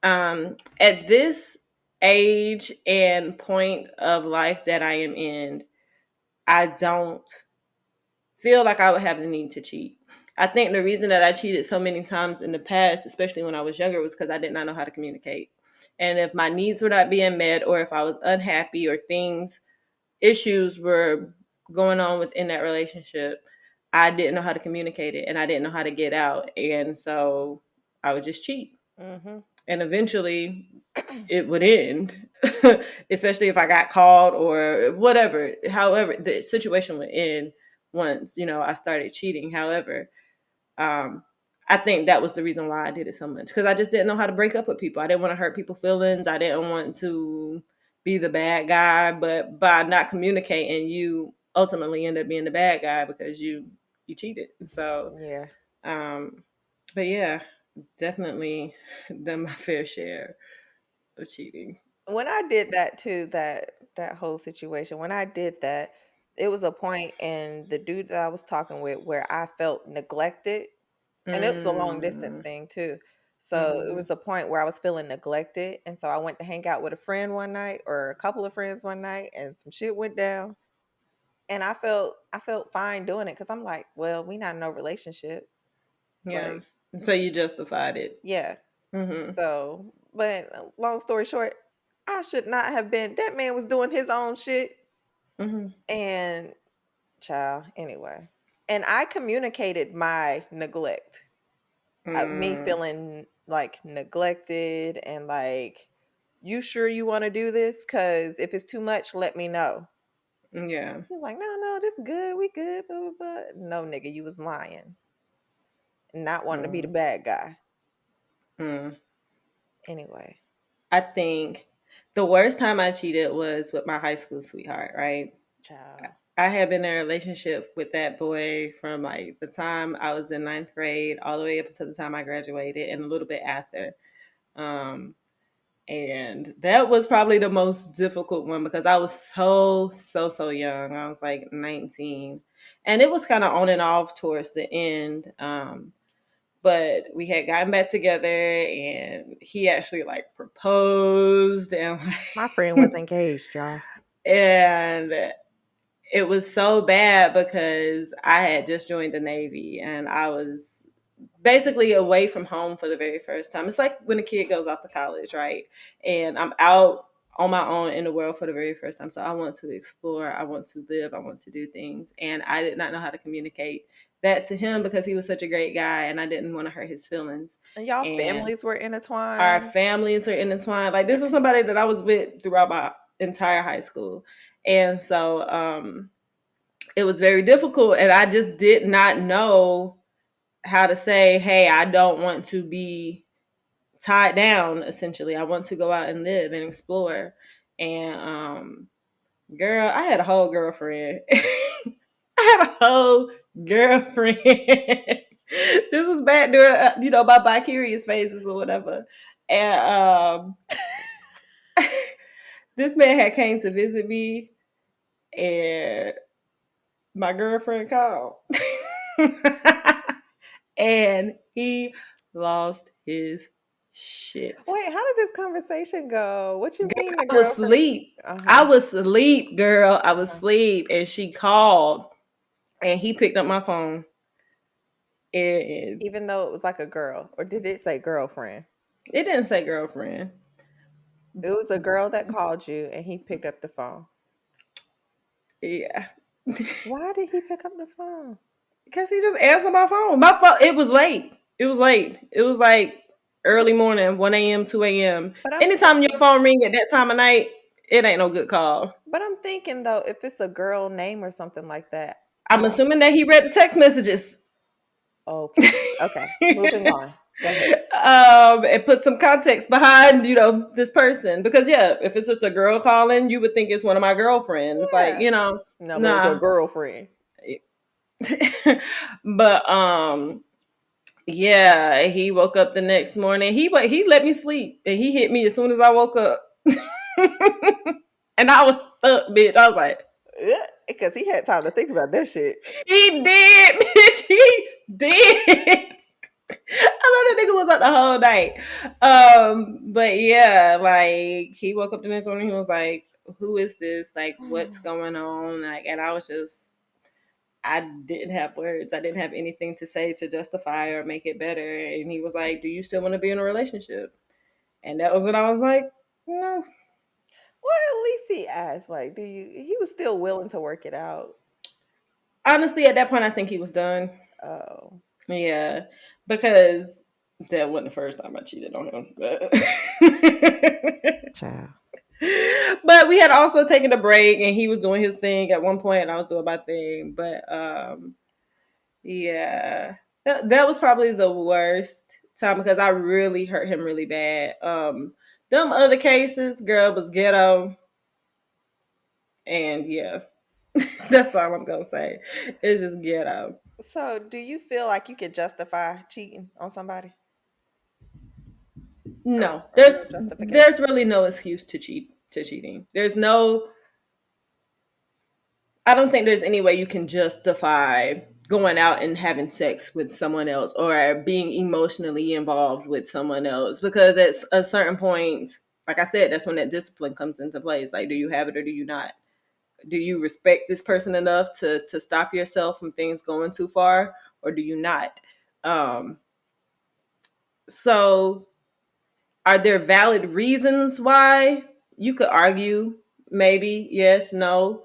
C: At this age and point of life that I am in, I don't feel like I would have the need to cheat. I think the reason that I cheated so many times in the past, especially when I was younger, was because I did not know how to communicate. And if my needs were not being met, or if I was unhappy, or issues were going on within that relationship, I didn't know how to communicate it, and I didn't know how to get out. And so I would just cheat.
B: Mm-hmm.
C: And eventually it would end, especially if I got called or whatever. However, the situation would end once, I started cheating. However, I think that was the reason why I did it so much, because I just didn't know how to break up with people. I didn't want to hurt people's feelings. I didn't want to be the bad guy, but by not communicating, you ultimately end up being the bad guy because you cheated. So,
B: Yeah.
C: but yeah, definitely done my fair share of cheating.
B: When I did that too, that whole situation, when I did that, it was a point in the dude that I was talking with where I felt neglected. And it was a long distance thing too. So it was a point where I was feeling neglected. And so I went to hang out with a friend one night, or a couple of friends one night, and some shit went down. And I felt fine doing it, because I'm like, well, we not in no relationship.
C: Yeah.
B: Like,
C: So you justified it.
B: yeah.
C: Mm-hmm.
B: So, but long story short, I should not have been. That man was doing his own shit.
C: Mm-hmm.
B: And child, anyway. And I communicated my neglect. Me feeling like neglected, and like, you sure you want to do this? Because if it's too much, let me know.
C: Yeah.
B: He's like, no, this good. We good. Blah, blah, blah. No, nigga, you was lying. Not wanting to be the bad guy. Anyway.
C: I think the worst time I cheated was with my high school sweetheart, right?
B: Child.
C: I had been in a relationship with that boy from like the time I was in 9th grade all the way up until the time I graduated, and a little bit after. And that was probably the most difficult one, because I was so young. I was like 19. And it was kind of on and off towards the end. But we had gotten back together, and he actually like proposed, and
B: my friend was engaged, y'all.
C: And it was so bad because I had just joined the Navy, and I was basically away from home for the very first time. It's like when a kid goes off to college, right? And I'm out on my own in the world for the very first time. So I want to explore, I want to live, I want to do things. And I did not know how to communicate that to him, because he was such a great guy, and I didn't want to hurt his feelings.
B: And y'all families were intertwined.
C: Our families are intertwined. Like, this is somebody that I was with throughout my entire high school. And so it was very difficult, and I just did not know how to say, hey, I don't want to be tied down, essentially. I want to go out and live and explore. And girl, I had a whole girlfriend. I had a whole girlfriend. This was back during, my vicarious phases or whatever. And this man had came to visit me, and my girlfriend called. And he lost his shit.
B: Wait, how did this conversation go? What you mean?
C: I was asleep. I was asleep, girl. I was asleep, and she called, and he picked up my phone. And
B: even though it was like a girl, or did it say girlfriend?
C: It didn't say girlfriend.
B: It was a girl that called you, and he picked up the phone.
C: Yeah.
B: Why did he pick up the phone?
C: Because he just answered my phone. My phone. It was late. It was like early morning, 1 a.m., 2 a.m. Anytime your phone ring at that time of night, it ain't no good call.
B: But I'm thinking, though, if it's a girl name or something like that.
C: I'm assuming that he read the text messages.
B: Okay. Moving on.
C: And put some context behind, this person. Because, yeah, if it's just a girl calling, you would think it's one of my girlfriends. Yeah. Like,
B: No, but it's your girlfriend.
C: But, yeah, he woke up the next morning. He let me sleep, and he hit me as soon as I woke up. And I was stuck, bitch. I was like,
B: because he had time to think about that shit.
C: He did, bitch. He did. I know that nigga was the whole night. But yeah, like he woke up the next morning, he was like, "Who is this? Like, what's going on?" Like, and I didn't have words. I didn't have anything to say to justify or make it better. And he was like, "Do you still want to be in a relationship?" And that was when I was like, "No."
B: Well, at least he asked. Like, he was still willing to work it out.
C: Honestly, at that point, I think he was done.
B: Oh.
C: Yeah, because that wasn't the first time I cheated on him. But,
B: Child.
C: but we had also taken a break, and he was doing his thing at one point, and I was doing my thing. But yeah, that was probably the worst time because I really hurt him really bad. Them other cases, girl, was ghetto, and yeah, that's all I'm gonna say. It's just ghetto.
B: So, do you feel like you could justify cheating on somebody?
C: No,
B: Or no justification?
C: there's really no excuse to cheating. There's no. I don't think there's any way you can justify going out and having sex with someone else or being emotionally involved with someone else because at a certain point, like I said, that's when that discipline comes into play. It's like, do you have it or do you not? Do you respect this person enough to stop yourself from things going too far, or do you not? So are there valid reasons why? You could argue maybe yes, no.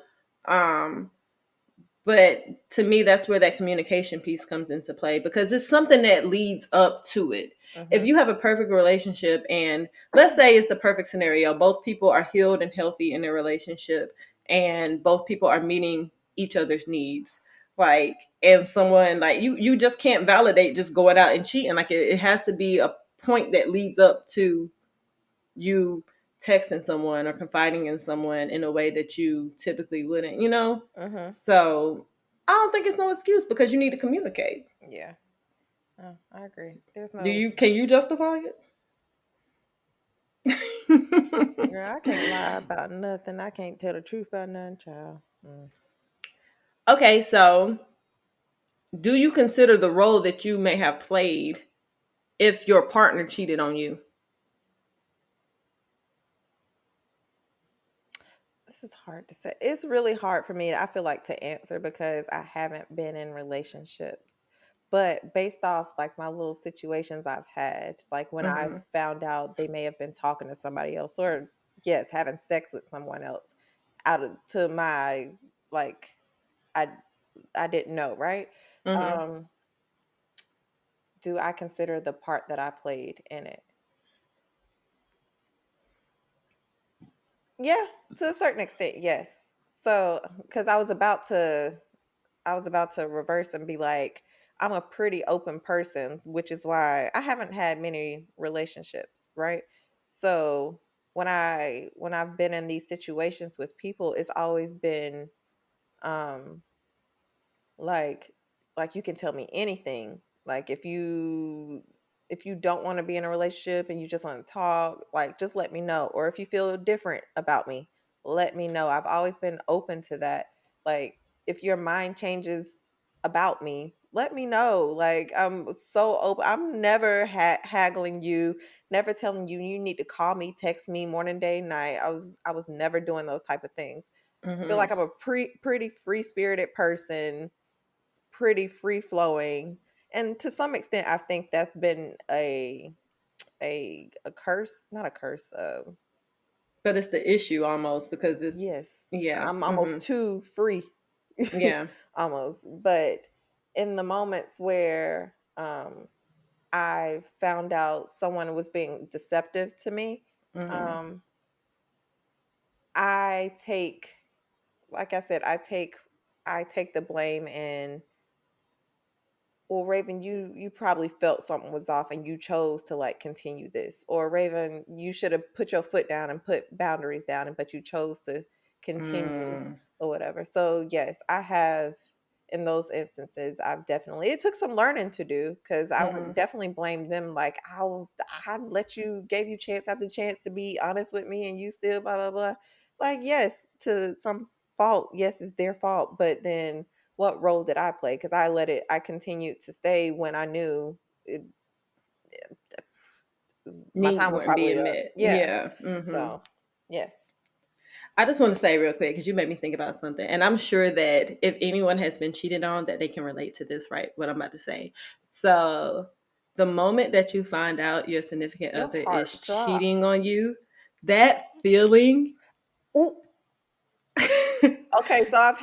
C: But to me, that's where that communication piece comes into play because it's something that leads up to it. If you have a perfect relationship and let's say it's the perfect scenario, both people are healed and healthy in their relationship and both people are meeting each other's needs, like, and someone like you just can't validate just going out and cheating. Like it has to be a point that leads up to you texting someone or confiding in someone in a way that you typically wouldn't, So I don't think it's no excuse because you need to communicate.
B: Yeah. Oh, I agree. There's
C: Can you justify it?
B: Girl, I can't lie about nothing. I can't tell the truth about nothing, child.
C: Okay, so do you consider the role that you may have played if your partner cheated on you?
B: This is hard to say. It's really hard for me, I feel like, to answer because I haven't been in relationships. But based off like my little situations I've had, like when I found out they may have been talking to somebody else or yes, having sex with someone else out of to my like I didn't know, right? Do I consider the part that I played in it? Yeah, to a certain extent, yes. So, because I was about to reverse and be like, I'm a pretty open person, which is why I haven't had many relationships, right? So when I've been in these situations with people, it's always been um like you can tell me anything. Like if you don't want to be in a relationship and you just want to talk, like just let me know. Or if you feel different about me, let me know. I've always been open to that. Like if your mind changes about me, let me know. Like I'm so open. I'm never haggling you, never telling you you need to call me, text me morning, day, night. I was never doing those type of things. I feel like I'm a pretty free spirited person, pretty free flowing, and to some extent I think that's been a curse, not a curse.
C: But it's the issue almost because it's
B: Yes,
C: yeah.
B: I'm almost too free.
C: Yeah.
B: Almost. But in the moments where I found out someone was being deceptive to me, I take, like I said, I take the blame. And well, Raven, you probably felt something was off and you chose to like continue this. Or Raven, you should have put your foot down and put boundaries down, but you chose to continue or whatever. So yes, I have, in those instances, I've definitely, it took some learning to do because I would definitely blame them. Like I let you, gave you chance after chance to be honest with me and you still blah blah blah. Like yes, to some fault, yes, it's their fault, but then what role did I play? Because I continued to stay when I knew it, my
C: Needs
B: time was
C: weren't
B: probably
C: being
B: up.
C: met.
B: Yeah.
C: Yeah. Mhm.
B: So, yes.
C: I just want to say real quick because you made me think about something, and I'm sure that if anyone has been cheated on, that they can relate to this, right? What I'm about to say. So, the moment that you find out your significant
B: Your
C: other
B: heart
C: is
B: drop.
C: cheating on you, that feeling.
B: Ooh. Okay, so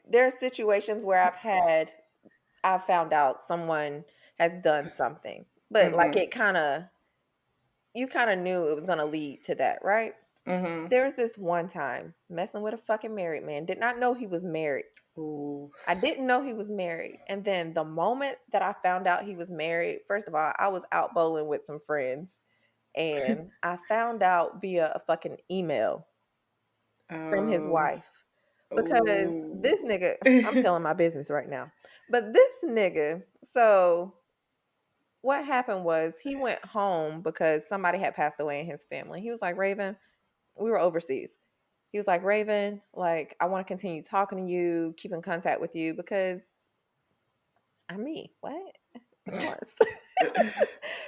B: there are situations where I've found out someone has done something, but like
C: Mhm.
B: you kind of knew it was going to lead to that, right?
C: Mhm.
B: There's this one time messing with a fucking married man, did not know he was married.
C: Ooh.
B: I didn't know he was married. And then the moment that I found out he was married, first of all, I was out bowling with some friends and I found out via a fucking email from his
C: Oh.
B: wife. Because
C: Ooh.
B: this nigga, I'm telling my business right now. But this nigga, so what happened was he went home because somebody had passed away in his family. He was like, Raven, we were overseas. He was like, Raven, like, I want to continue talking to you, keep in contact with you because I'm me. What? Of course.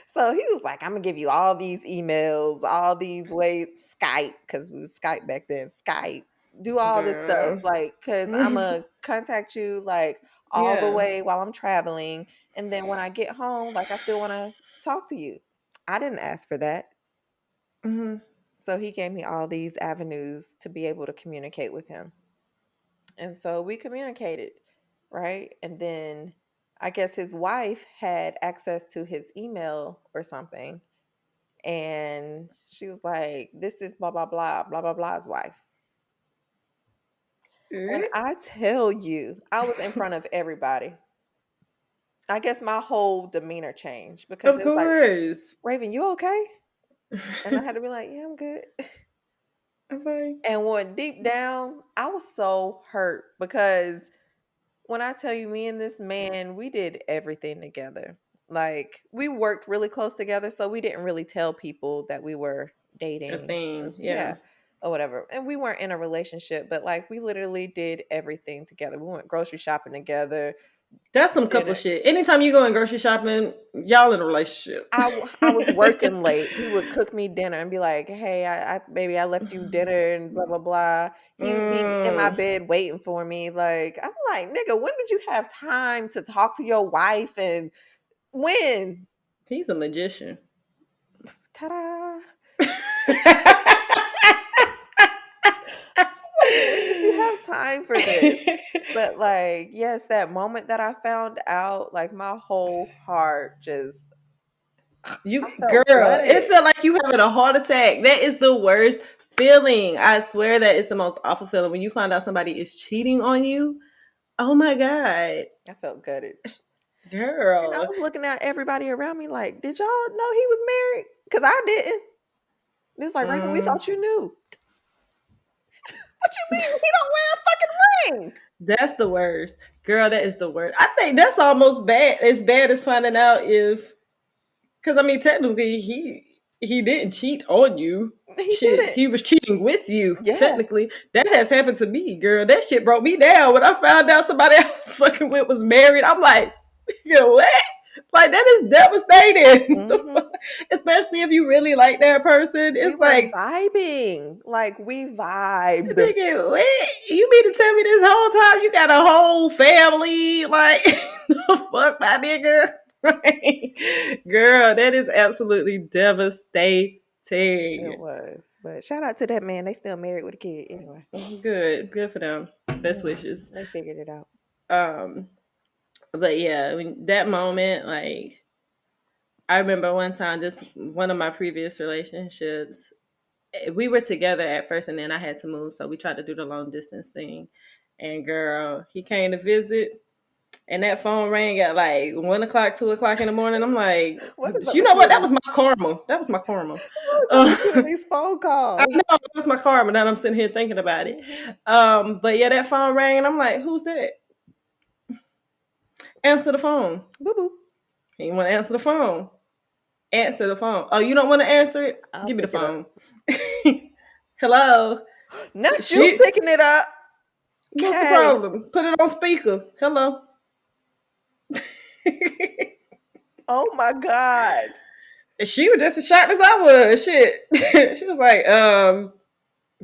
B: So he was like, I'm gonna give you all these emails, all these ways, Skype, because we was Skype back then, Skype, do all this stuff,
C: Girl.
B: like, because I'm gonna contact you like all the
C: Yeah.
B: way while I'm traveling. And then when I get home, like I still wanna talk to you. I didn't ask for that.
C: Mhm.
B: So he gave me all these avenues to be able to communicate with him. And so we communicated, right? And then I guess his wife had access to his email or something. And she was like, this is blah, blah, blah, blah, blah, blah's wife. When I tell you, I was in front of everybody. I guess my whole demeanor changed because
C: Of
B: it was like,
C: course.
B: Raven, you okay? And I had to be like, yeah, I'm good.
C: I'm fine.
B: And when deep down, I was so hurt because when I tell you, me and this man, we did everything together. Like, we worked really close together, so we didn't really tell people that we were
C: A
B: dating.
C: thing.
B: Just, yeah,
C: Yeah.
B: or whatever. And we weren't in a relationship, but like, we literally did everything together. We went grocery shopping together.
C: That's some couple
B: Dinner.
C: shit. Anytime you go in grocery shopping, y'all in a relationship.
B: I was working late. He would cook me dinner and be like, "Hey, baby, I left you dinner and blah blah blah." He would be in my
C: Mm,
B: bed waiting for me. Like, I'm like, nigga, when did you have time to talk to your wife? And when?
C: he's a magician.
B: Ta-da! It's like, when did you have time for this? But like, yes, that moment that I found out, like my whole heart just, I
C: Girl,
B: felt
C: it
B: flooded.
C: felt like you having a heart attack. That is the worst feeling. I swear that is the most awful feeling when you find out somebody is cheating on you. Oh my God.
B: I felt gutted. And I
C: Girl.
B: was looking at everybody around me like, did y'all know he was married? Because I didn't. It was like, Raven, we
C: Mm,
B: thought you knew. What you mean he don't wear a fucking ring?
C: that's the worst. Girl, that is the worst. I think that's almost as bad as finding out if, because I mean, technically, he didn't cheat on you.
B: He
C: Shit,
B: didn't.
C: he was cheating with you.
B: Yeah.
C: Technically, that has happened to me, girl. That shit broke me down when I found out somebody I was fucking with was married. I'm like, you know what? Like that is devastating. The
B: Hmm.
C: fuck? Especially if you really like that person.
B: We
C: It's
B: were
C: like,
B: vibing. Like we vibed.
C: nigga, what? You mean to tell me this whole time you got a whole family? Like, the fuck, my nigga? Right? Girl, that is absolutely devastating.
B: It was. But shout out to that man. They still married with a kid. Anyway.
C: Good for them. Best
B: Yeah.
C: wishes.
B: They figured it out.
C: Um, but yeah, I mean that moment, like I remember one time, just one of my previous relationships, we were together at first and then I had to move, so we tried to do the long distance thing. And girl, he came to visit and that phone rang at like 1 o'clock, 2 o'clock in the morning. I'm like,
B: What is up
C: you
B: with
C: know
B: you
C: what?
B: and
C: That
B: these
C: was my karma. That was my karma.
B: what is up
C: Uh,
B: with you and these phone
C: I
B: calls?
C: know that was my karma. Now I'm sitting here thinking about it.
B: Hmm.
C: But yeah, that phone rang and I'm like, who's that? Answer the phone.
B: Boo boo.
C: He want to answer the phone. Answer the phone. Oh, you don't want to answer it?
B: I'll
C: Give me the
B: pick it up.
C: phone. Hello.
B: Not you
C: Shit.
B: picking it up.
C: What's the
B: Okay.
C: problem? Put it on speaker. Hello.
B: Oh my God.
C: And she was just as shocked as I was. Shit. She was like,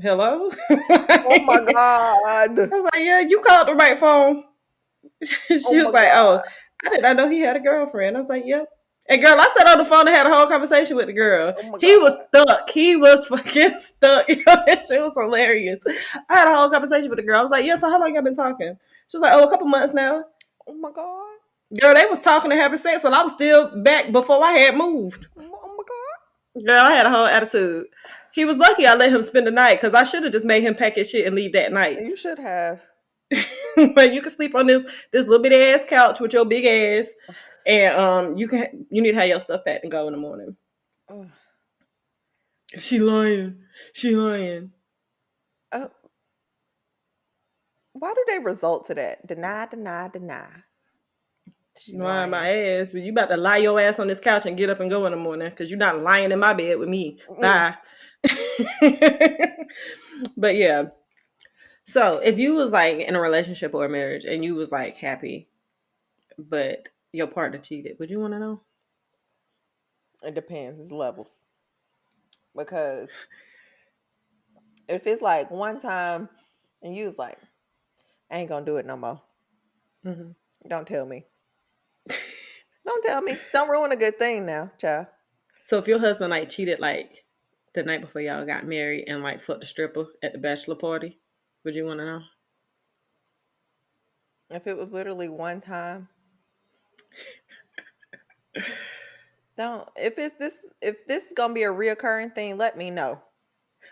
C: hello?
B: Oh my
C: I
B: God.
C: was like, yeah, you called the right phone.
B: Oh
C: She
B: my
C: was like,
B: God.
C: oh, I did not know he had a girlfriend. I was like, yep. And girl, I sat on the phone and had a whole conversation with the girl.
B: Oh my
C: He was
B: God.
C: stuck. He was fucking stuck. That shit was hilarious. I had a whole conversation with the girl. I was like, yeah, so how long y'all been talking? She was like, oh, a couple months now.
B: Oh my God.
C: Girl, they was talking and having sex while I was still back before I had moved.
B: Oh my God.
C: Girl, I had a whole attitude. He was lucky I let him spend the night because I should have just made him pack his shit and leave that night.
B: You should have.
C: But you can sleep on this little bit ass couch with your big ass, and you need to have your stuff packed and go in the morning.
B: Ugh.
C: She lying. She lying.
B: Why do they result to that? Deny, deny, deny. She's
C: Lying my
B: lying.
C: ass, but you about to lie your ass on this couch and get up and go in the morning because you're not lying in my bed with me. Bye. But yeah. So if you was like in a relationship or a marriage and you was like happy, but your partner cheated, would you want to know?
B: It depends. It's levels. Because if it's like one time and you was like, I ain't gonna do it no more.
C: Mm-hmm.
B: Don't tell me. Don't tell me. Don't ruin a good thing now, child.
C: So if your husband like cheated like the night before y'all got married and like fucked the stripper at the bachelor party, would you want to know?
B: If it was literally one time, don't. If this is gonna be a reoccurring thing, let me know.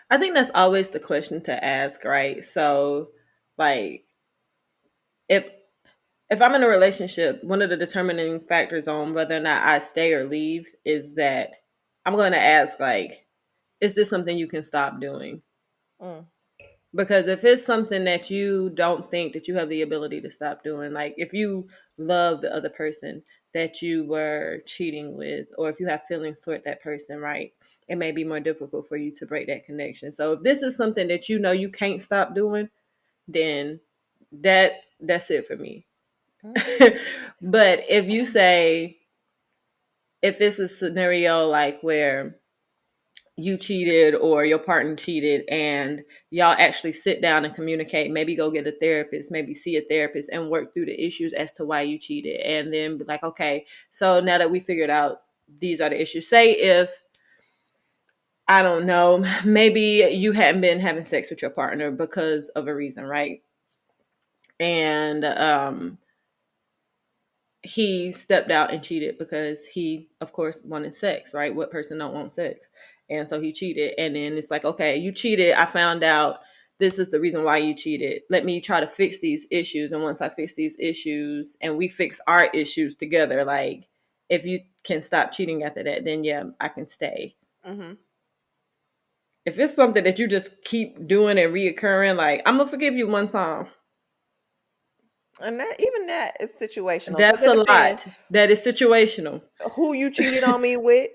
C: I think that's always the question to ask, right? So, like, if I'm in a relationship, one of the determining factors on whether or not I stay or leave is that I'm going to ask, like, is this something you can stop doing?
B: Mm.
C: Because if it's something that you don't think that you have the ability to stop doing, like if you love the other person that you were cheating with, or if you have feelings toward that person, right, it may be more difficult for you to break that connection. So if this is something that you know you can't stop doing, then that's it for me.
B: Mm.
C: But if you say, if it's a scenario like where you cheated or your partner cheated and y'all actually sit down and communicate, maybe go get a therapist, maybe see a therapist and work through the issues as to why you cheated, and then be like, okay, so now that we figured out these are the issues, say if, I don't know, maybe you hadn't been having sex with your partner because of a reason, right? And he stepped out and cheated because he, of course, wanted sex, right? What person don't want sex? And so he cheated. And then it's like, okay, you cheated. I found out this is the reason why you cheated. Let me try to fix these issues. And once I fix these issues and we fix our issues together, like if you can stop cheating after that, then yeah, I can stay.
B: Mm-hmm.
C: If it's something that you just keep doing and reoccurring, like I'm going to forgive you one time.
B: And that is situational.
C: That's a lot. That is situational.
B: Who you cheated on me with?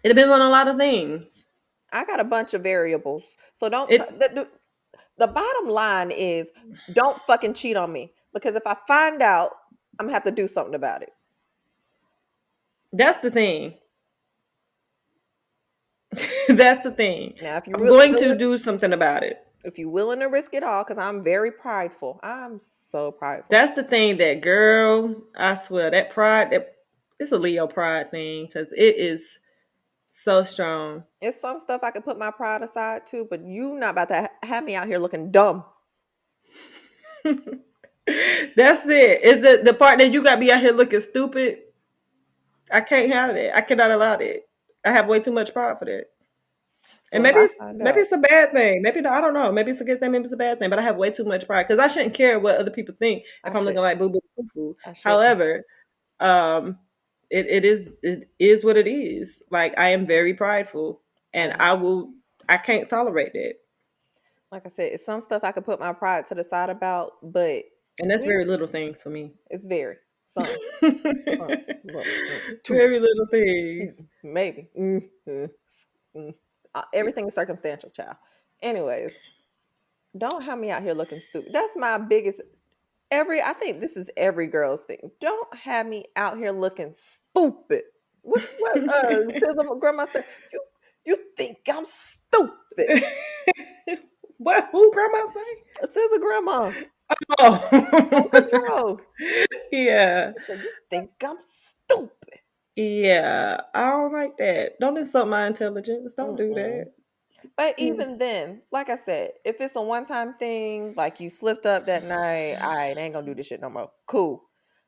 C: It depends on a lot of things.
B: I got a bunch of variables. So don't. The bottom line is, don't fucking cheat on me, because if I find out, I'm gonna have to do something about it.
C: That's the thing. That's the thing.
B: Now, if you're
C: I'm going to do something about it.
B: If you're willing to risk it all, because I'm very prideful. I'm so prideful.
C: That's the thing, that girl, I swear, that pride, it's a Leo pride thing, because it is so strong.
B: It's some stuff I could put my pride aside too, but you not about to have me out here looking dumb.
C: That's it. Is it the part that you got me out here looking stupid? I can't have it. I cannot allow it. I have way too much pride for that. So and maybe it's a bad thing. Maybe I don't know. Maybe it's a good thing. Maybe it's a bad thing. But I have way too much pride because I shouldn't care what other people think if I'm looking like boo boo foo foo. However, it is what it is. Like I am very prideful, and I can't tolerate that.
B: Like I said, it's some stuff I could put my pride to the side about, but
C: that's very little things for me.
B: It's very some.
C: Very little things.
B: Maybe. Everything is circumstantial, child. Anyways, don't have me out here looking stupid. That's my biggest. I think this is every girl's thing. Don't have me out here looking stupid. What Sizzle grandma said, you think I'm stupid.
C: What? Who grandma say?
B: Sizzle grandma.
C: Oh,
B: Control.
C: yeah,
B: She said, you think I'm stupid.
C: yeah. I don't like that. Don't insult my intelligence. Don't do
B: Mm-mm.
C: that.
B: But
C: Mm.
B: even then, like I said, if it's a one-time thing, like you slipped up that night, all right, I ain't gonna do this shit no more. Cool.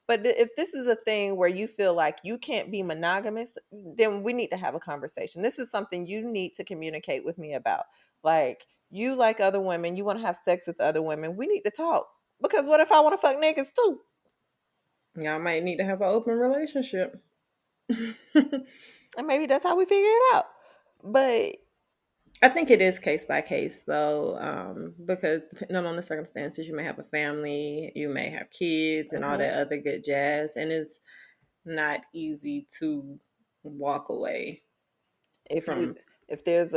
B: But if this is a thing where you feel like you can't be monogamous, then we need to have a conversation. This is something you need to communicate with me about. Like, you like other women, you want to have sex with other women. We need to talk. Because what if I want to fuck niggas too?
C: Y'all might need to have an open relationship.
B: And maybe that's how we figure it out. But
C: I think it is case by case though, because depending on the circumstances, you may have a family, you may have kids, and all
B: mhm,
C: that other good jazz, and it's not easy to walk away
B: if you
C: from
B: if there's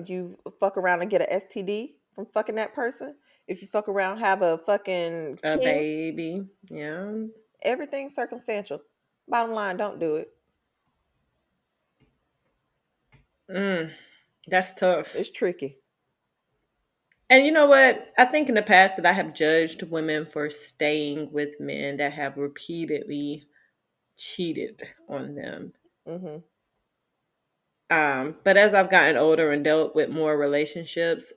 B: you fuck around and get a STD from fucking that person, if you fuck around have a fucking
C: a
B: king,
C: baby. Yeah,
B: everything's circumstantial. Bottom line, don't do it.
C: that's tough.
B: It's tricky.
C: And you know what? I think in the past that I have judged women for staying with men that have repeatedly cheated on them.
B: Hmm.
C: But as I've gotten older and dealt with more relationships,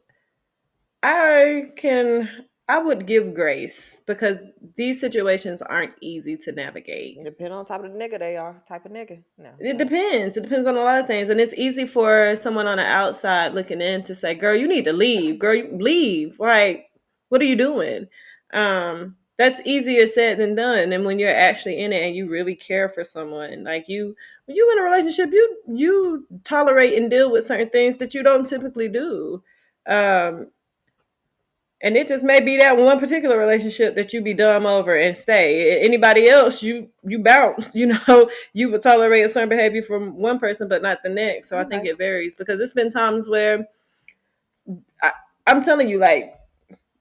C: I can I would give grace because these situations aren't easy to navigate.
B: Depending on type of nigga they are, type of nigga. No,
C: It
B: no.
C: depends. It depends on a lot of things. And it's easy for someone on the outside looking in to say, girl, you need to leave. Girl, leave. Like, what are you doing? That's easier said than done. And when you're actually in it and you really care for someone, like when you in a relationship, you tolerate and deal with certain things that you don't typically do. Um, and it just may be that one particular relationship that you be dumb over and stay. Anybody else, you bounce. You know, you would tolerate a certain behavior from one person, but not the next. So I think
B: Right.
C: it varies because it's been times where I'm telling you, like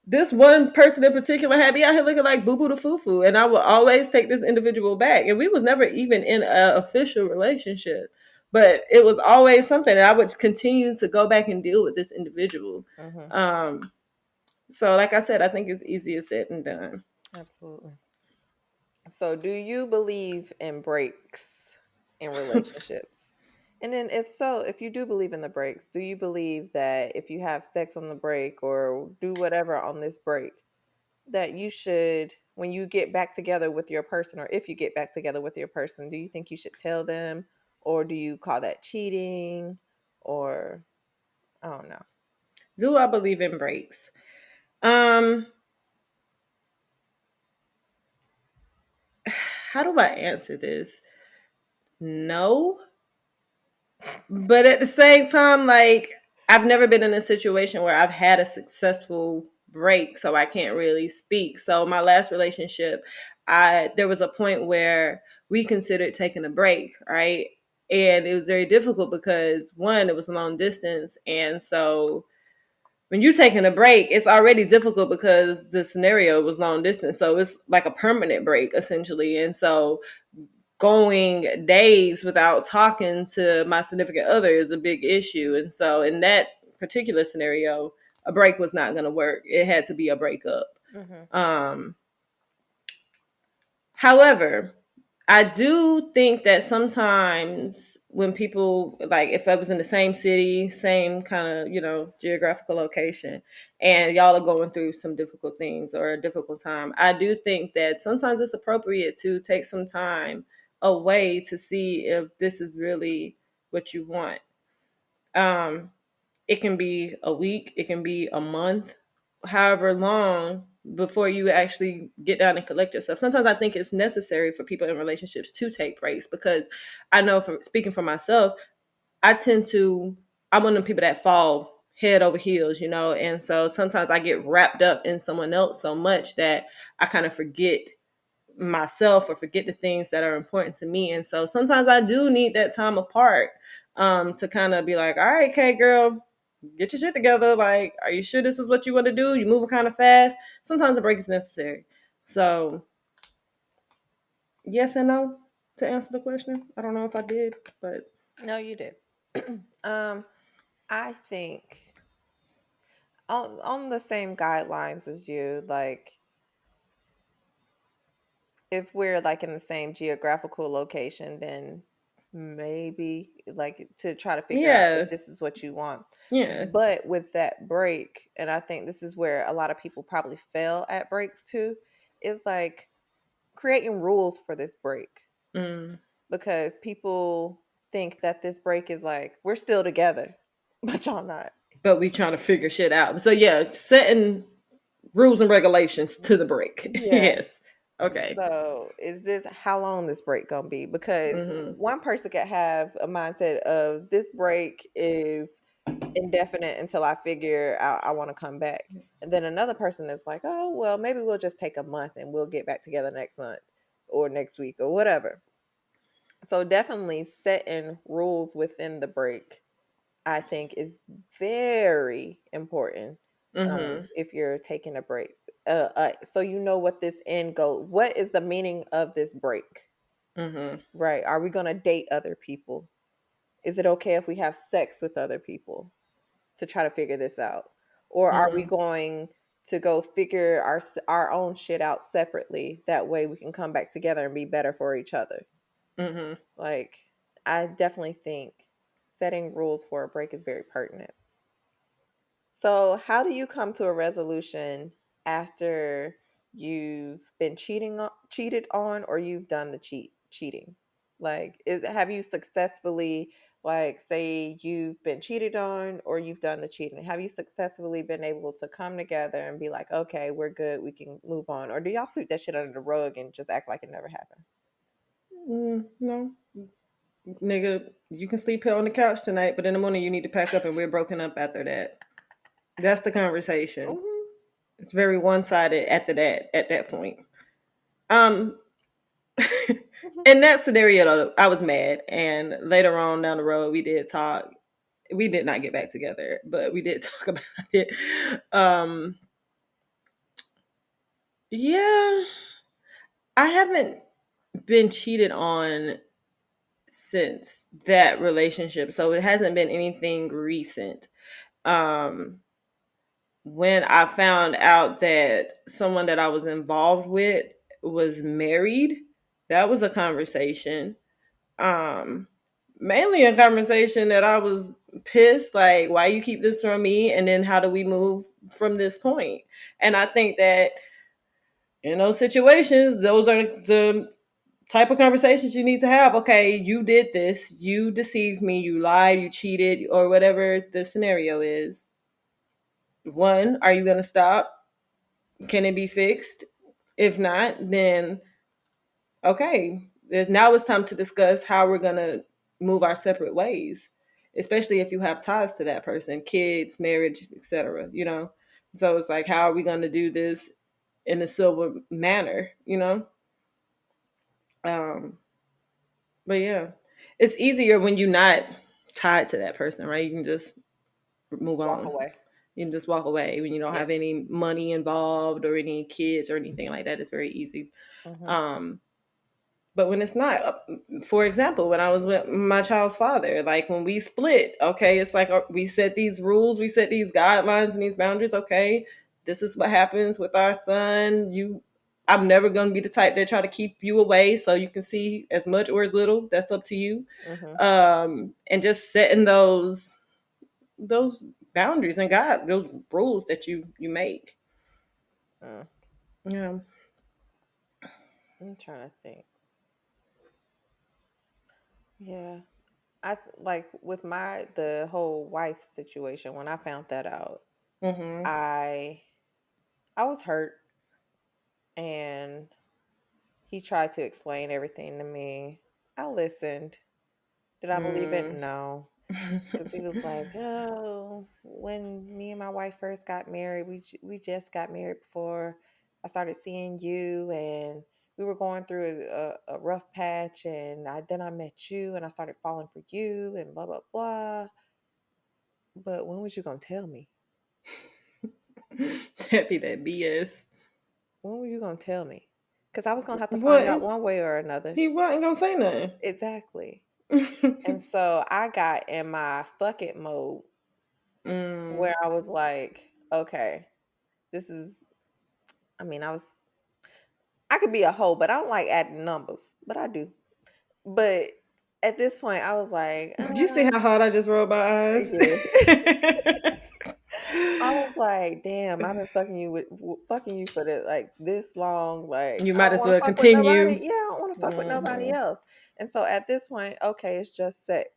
C: this one person in particular had me out here looking like boo boo the foo foo, and I would always take this individual back. And we was never even in an official relationship, but it was always something, and I would continue to go back and deal with this individual.
B: Hmm.
C: Um, So, like I said, I think it's easier said than done.
B: Absolutely. So, do you believe in breaks in relationships? And then, if so, if you do believe in the breaks, do you believe that if you have sex on the break or do whatever on this break, that you should, when you get back together with your person, or if you get back together with your person, do you think you should tell them, or do you call that cheating, or I don't know?
C: Do I believe in breaks? Um, how do I answer this? No, but at the same time, like I've never been in a situation where I've had a successful break, so I can't really speak. So my last relationship, I there was a point where we considered taking a break, right? And it was very difficult because one, it was long distance, and so when you're taking a break, it's already difficult because the scenario was long distance. So it's like a permanent break essentially. And so going days without talking to my significant other is a big issue. And so in that particular scenario, a break was not going to work. It had to be a breakup.
B: Mm-hmm.
C: Um, However, I do think that sometimes when people like if I was in the same city, same kind of, geographical location and y'all are going through some difficult things or a difficult time, I do think that sometimes it's appropriate to take some time away to see if this is really what you want. Um it can be a week, it can be a month, however long before you actually get down and collect yourself. Sometimes I think it's necessary for people in relationships to take breaks because I know from speaking for myself, I tend to, I'm one of the people that fall head over heels, and so sometimes I get wrapped up in someone else so much that I kind of forget myself or forget the things that are important to me. And so sometimes I do need that time apart to kind of be like, all right, okay, girl, get your shit together. Like, are you sure this is what you want to do? You moving kind of fast. Sometimes a break is necessary. So yes and no. to answer the question. I don't know if I did, but
B: No, you did. I think on the same guidelines as you, like if we're like in the same geographical location, then maybe like to try to figure out
C: yeah,
B: if this is what you want.
C: yeah.
B: But with that break, and I think this is where a lot of people probably fail at breaks too, is like creating rules for this break,
C: Mm.
B: because people think that this break is like we're still together, but y'all not.
C: But we trying to figure shit out. So yeah, setting rules and regulations to the break.
B: Yeah.
C: Yes. Okay.
B: So, is this how long this break gonna be? Because
C: Mm-hmm.
B: one person could have a mindset of this break is indefinite until I figure out I want to come back. And then another person is like, oh, well, maybe we'll just take a month and we'll get back together next month or next week or whatever. So, definitely setting rules within the break, I think, is very important
C: Mm-hmm.
B: if you're taking a break. So you know what this end goal. What is the meaning of this break?
C: Mm-hmm.
B: Right? Are we going to date other people? Is it okay if we have sex with other people to try to figure this out, or are we
C: Mm-hmm.
B: going to go figure our own shit out separately? That way we can come back together and be better for each other.
C: Mm-hmm.
B: Like, I definitely think setting rules for a break is very pertinent. So, how do you come to a resolution after you've been cheated on, or you've done the cheating? Like, have you successfully, like, say you've been cheated on or you've done the cheating? Have you successfully been able to come together and be like, okay, we're good, we can move on, or do y'all sweep that shit under the rug and just act like it never happened?
C: No, nigga, you can sleep here on the couch tonight, but in the morning you need to pack up, and we're broken up after that. That's the conversation.
B: Hmm.
C: It's very one sided at that point. Um, in that scenario, though, I was mad, and later on down the road, we did talk. We did not get back together, but we did talk about it. Yeah, I haven't been cheated on since that relationship, so it hasn't been anything recent. Um, when I found out that someone that I was involved with was married, that was a conversation. Um, Mainly a conversation that I was pissed, like, why you keep this from me, and then how do we move from this point? And I think that in those situations, those are the type of conversations you need to have. Okay, you did this, you deceived me, you lied, you cheated, or whatever the scenario is. One, are you going to stop? Can it be fixed? If not, then okay, now it's time to discuss how we're going to move our separate ways, especially if you have ties to that person, kids, marriage, etc. So it's like, how are we going to do this in a civil manner? um but yeah, it's easier when you're not tied to that person, right? You can just move
B: Walk
C: on.
B: away.
C: You can just walk away when you don't
B: Yeah.
C: have any money involved or any kids or anything like that. It's very easy.
B: Hmm.
C: But when it's not, for example, when I was with my child's father, like when we split, okay, it's like we set these rules, we set these guidelines and these boundaries. Okay, this is what happens with our son. I'm never going to be the type that try to keep you away so you can see as much or as little. That's up to you.
B: Hmm.
C: And just setting those boundaries and those rules that you make.
B: Mm.
C: Yeah.
B: I'm trying to think. Yeah. Like with the whole wife situation, when I found that out,
C: Mm-hmm.
B: I I was hurt, and he tried to explain everything to me. I listened. Did I believe it?
C: Mm.
B: No. Because he was like, oh, when me and my wife first got married, we just got married before I started seeing you, and we were going through a rough patch, and then I met you, and I started falling for you, and blah, blah, blah. But when was you going to tell me?
C: That'd be that BS.
B: When were you going to tell me? Because I was gonna have to find out
C: What?
B: one way or another.
C: He wasn't gonna say nothing.
B: Exactly. And so I got in my fuck it mode where I was like, okay, this is, I mean, I could be a hoe, but I don't like adding numbers, but I do. But at this point, I was like,
C: Do you see how hard I just rolled my eyes?
B: yeah. I was like, damn, I've been fucking you for this long. Like,
C: You
B: I
C: might
B: don't
C: as
B: want
C: well
B: to fuck with nobody.
C: continue.
B: Yeah, I don't want to fuck with nobody else. And so at this point, okay, it's just sex.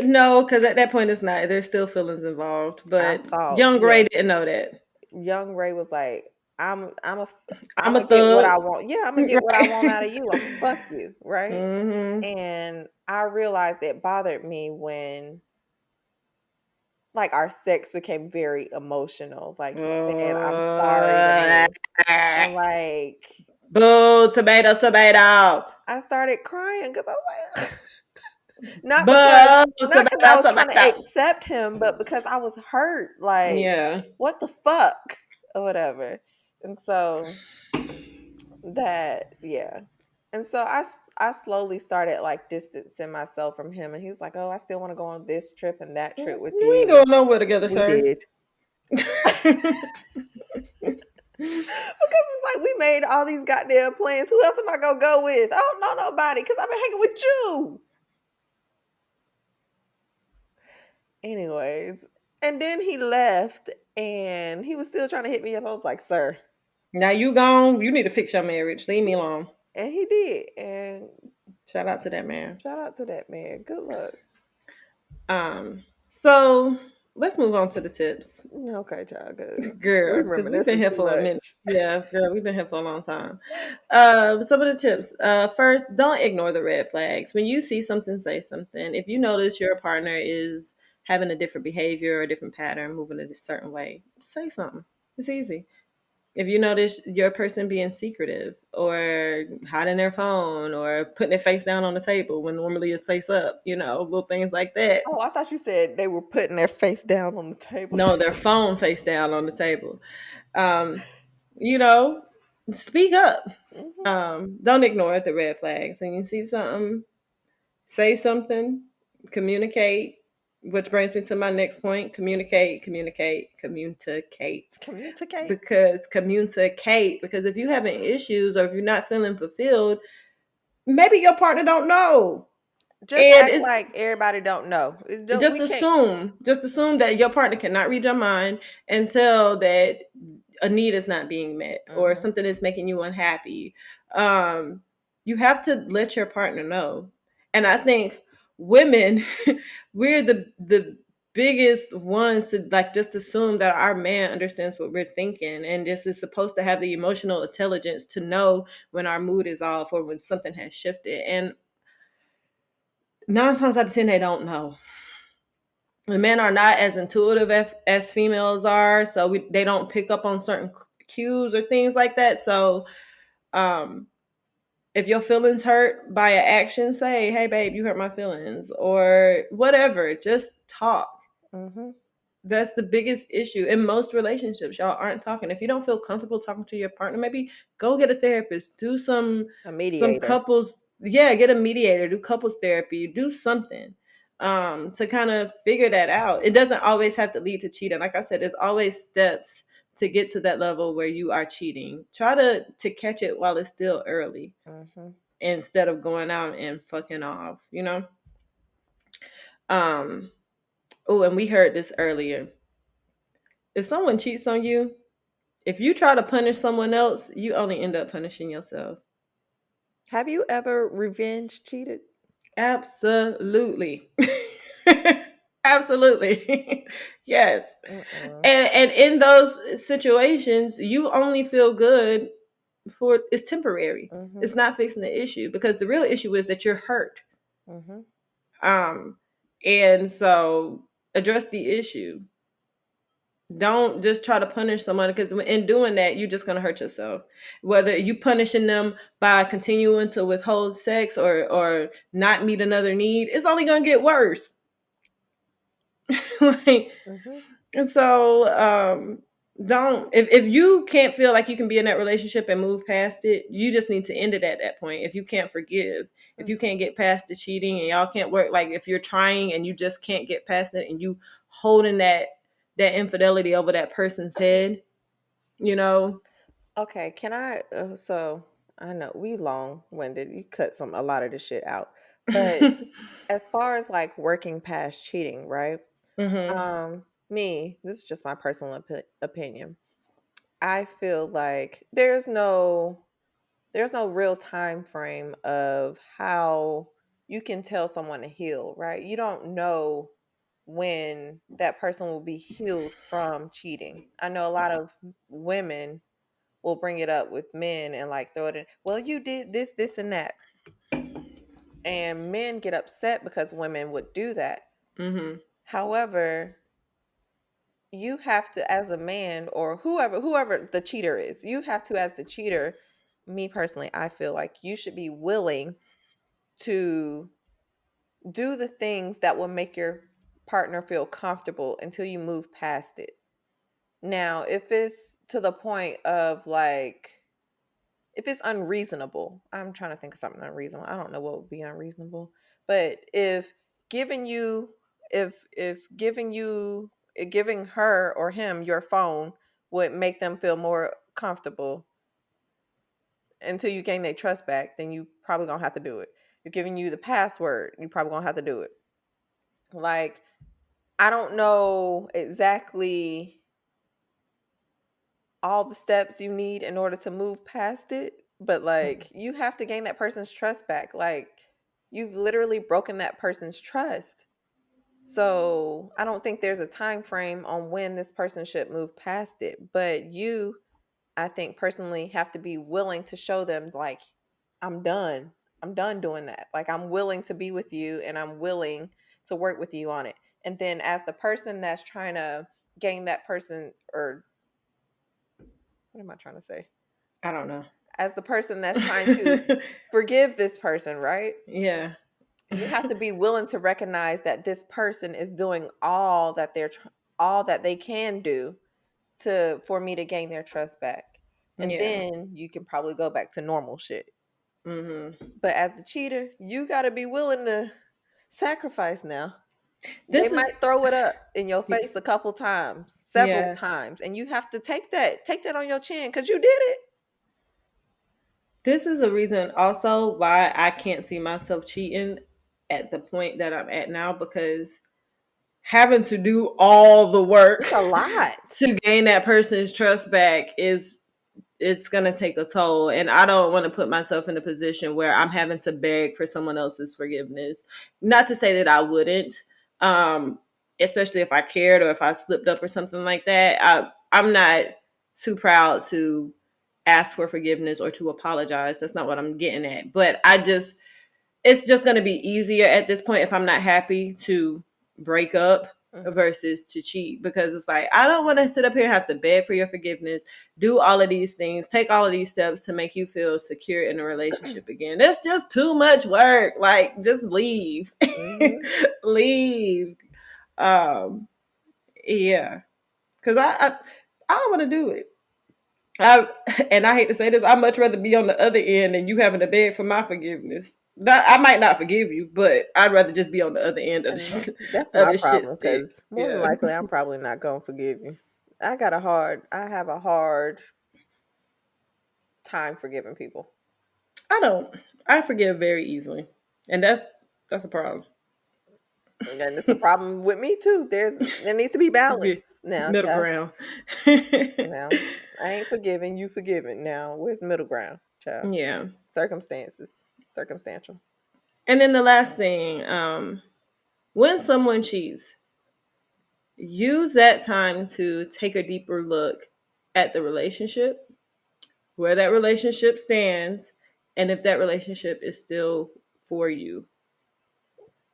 C: No, because at that point it's not. There's still feelings involved. But
B: thought,
C: young Ray
B: yeah.
C: didn't know that.
B: Young Ray was like, I'm
C: I'm
B: gonna
C: a
B: get what I
C: thug.
B: want. Yeah, I'm gonna get what I want out of you. I'm gonna fuck you, right?
C: Mhm.
B: And I realized it bothered me when like our sex became very emotional. Like he said, I'm sorry, Ray. And like
C: Boo, tomato, tomato.
B: I started crying because I was like not
C: Boo,
B: because I was trying to
C: tomato.
B: accept him, but because I was hurt. Like,
C: Yeah.
B: what the fuck? Or whatever. And so that, yeah. And so I slowly started like distancing myself from him. And he was like, oh, I still want to go on this trip and that trip with
C: We
B: you.
C: ain't going nowhere together,
B: We
C: sir.
B: did. Because it's like we made all these goddamn plans. Who else am I gonna go with? I don't know nobody because I've been hanging with you. Anyways, and then he left and he was still trying to hit me up. I was like, sir.
C: Now you gone. You need to fix your marriage. Leave me alone.
B: And he did. And
C: shout out to that man.
B: Shout out to that man. Good luck.
C: So let's move on to the tips.
B: Okay, child. Good.
C: Girl, because we've been here for a minute. Yeah, girl, we've been here for a long time. Some of the tips. First, don't ignore the red flags. When you see something, say something. If you notice your partner is having a different behavior or a different pattern, moving in a certain way, say something. It's easy. If you notice your person being secretive or hiding their phone or putting their face down on the table when normally it's face up, little things like that.
B: Oh, I thought you said they were putting their face down on the table.
C: No, their phone face down on the table. Speak up. Mm-hmm. Don't ignore the red flags. When you see something, say something, communicate. Which brings me to my next point. Communicate. Because if you're having issues or if you're not feeling fulfilled, maybe your partner don't know.
B: Just act like everybody don't know.
C: Just assume that your partner cannot read your mind until that a need is not being met or something is making you unhappy. You have to let your partner know. And I think women, we're the biggest ones to like just assume that our man understands what we're thinking and this is supposed to have the emotional intelligence to know when our mood is off or when something has shifted. And 9 times out of 10, they don't know. The men are not as intuitive as females are, so they don't pick up on certain cues or things like that. So if your feelings hurt by an action, say, hey, babe, you hurt my feelings or whatever. Just talk. Mm-hmm. That's the biggest issue in most relationships. Y'all aren't talking. If you don't feel comfortable talking to your partner, maybe go get a therapist. Do some couples. Yeah, get a mediator. Do couples therapy. Do something to kind of figure that out. It doesn't always have to lead to cheating. Like I said, there's always steps to get to that level where you are cheating. Try to catch it while it's still early instead of going out and fucking off, Oh, and we heard this earlier. If someone cheats on you, if you try to punish someone else, you only end up punishing yourself.
B: Have you ever revenge cheated?
C: Absolutely. Absolutely. Yes. And in those situations, you only feel good for it's temporary. It's not fixing the issue because the real issue is that you're hurt. And so address the issue. Don't just try to punish someone because in doing that, you're just going to hurt yourself. Whether you punishing them by continuing to withhold sex or not meet another need, it's only going to get worse. And so don't, if you can't feel like you can be in that relationship and move past it, you just need to end it at that point. If you can't forgive, if you can't get past the cheating and y'all can't work, like if you're trying and you just can't get past it and you holding that infidelity over that person's head, you know.
B: Okay, can I? So I know we long-winded. You cut a lot of this shit out, but as far as like working past cheating, right?
C: Mm-hmm.
B: This is just my personal opinion. I feel like there's no real time frame of how you can tell someone to heal, right? You don't know when that person will be healed from cheating. I know a lot of women will bring it up with men and like throw it in, well, you did this, and that. And men get upset because women would do that.
C: Mm-hmm.
B: However, you have to, as a man or whoever the cheater is, you have to, as the cheater, me personally, I feel like you should be willing to do the things that will make your partner feel comfortable until you move past it. Now, if it's to the point of like, if it's unreasonable, I'm trying to think of something unreasonable. I don't know what would be unreasonable, but if giving you, if giving her or him your phone would make them feel more comfortable until you gain their trust back, then you probably gonna have to do it. If giving you the password, you probably gonna have to do it. Like, I don't know exactly all the steps you need in order to move past it, but like you have to gain that person's trust back. Like, you've literally broken that person's trust. So I don't think there's a time frame on when this person should move past it. But you, I think personally, have to be willing to show them like, I'm done. I'm done doing that. Like, I'm willing to be with you and I'm willing to work with you on it. And then as the person that's trying to gain that person, or what am I trying to say?
C: I don't know.
B: As the person that's trying to forgive this person, right?
C: Yeah.
B: You have to be willing to recognize that this person is doing all that all that they can do for me to gain their trust back. And
C: Yeah.
B: then you can probably go back to normal shit.
C: Mm-hmm.
B: But as the cheater, you got to be willing to sacrifice now. They
C: This is
B: might throw it up in your face a couple times, several
C: yeah.
B: times, and you have to take that on your chin because you did it.
C: This is a reason also why I can't see myself cheating at the point that I'm at now, because having to do all the work
B: It's a lot.
C: to gain that person's trust back it's going to take a toll, and I don't want to put myself in a position where I'm having to beg for someone else's forgiveness. Not to say that I wouldn't, especially if I cared or if I slipped up or something like that. I'm not too proud to ask for forgiveness or to apologize. That's not what I'm getting at. But it's just going to be easier at this point if I'm not happy to break up versus to cheat, because it's like, I don't want to sit up here and have to beg for your forgiveness, do all of these things, take all of these steps to make you feel secure in a relationship again. That's just too much work. Like, just leave. Leave. Yeah, because I don't want to do it. And I hate to say this, I'd much rather be on the other end than you having to beg for my forgiveness. I might not forgive you, but I'd rather just be on the other end of the,
B: That's
C: of
B: my
C: the shit
B: problem,
C: stick.
B: because more than likely I'm probably not gonna forgive you. I have a hard time forgiving people.
C: I forgive very easily, and that's a problem.
B: And it's a problem with me too. There needs to be balance now,
C: Middle
B: child.
C: ground.
B: Now, I ain't forgiving, you forgiving. Now, where's the middle ground, child?
C: Yeah.
B: Circumstantial.
C: And then the last thing, when someone cheats, use that time to take a deeper look at the relationship, where that relationship stands, and if that relationship is still for you.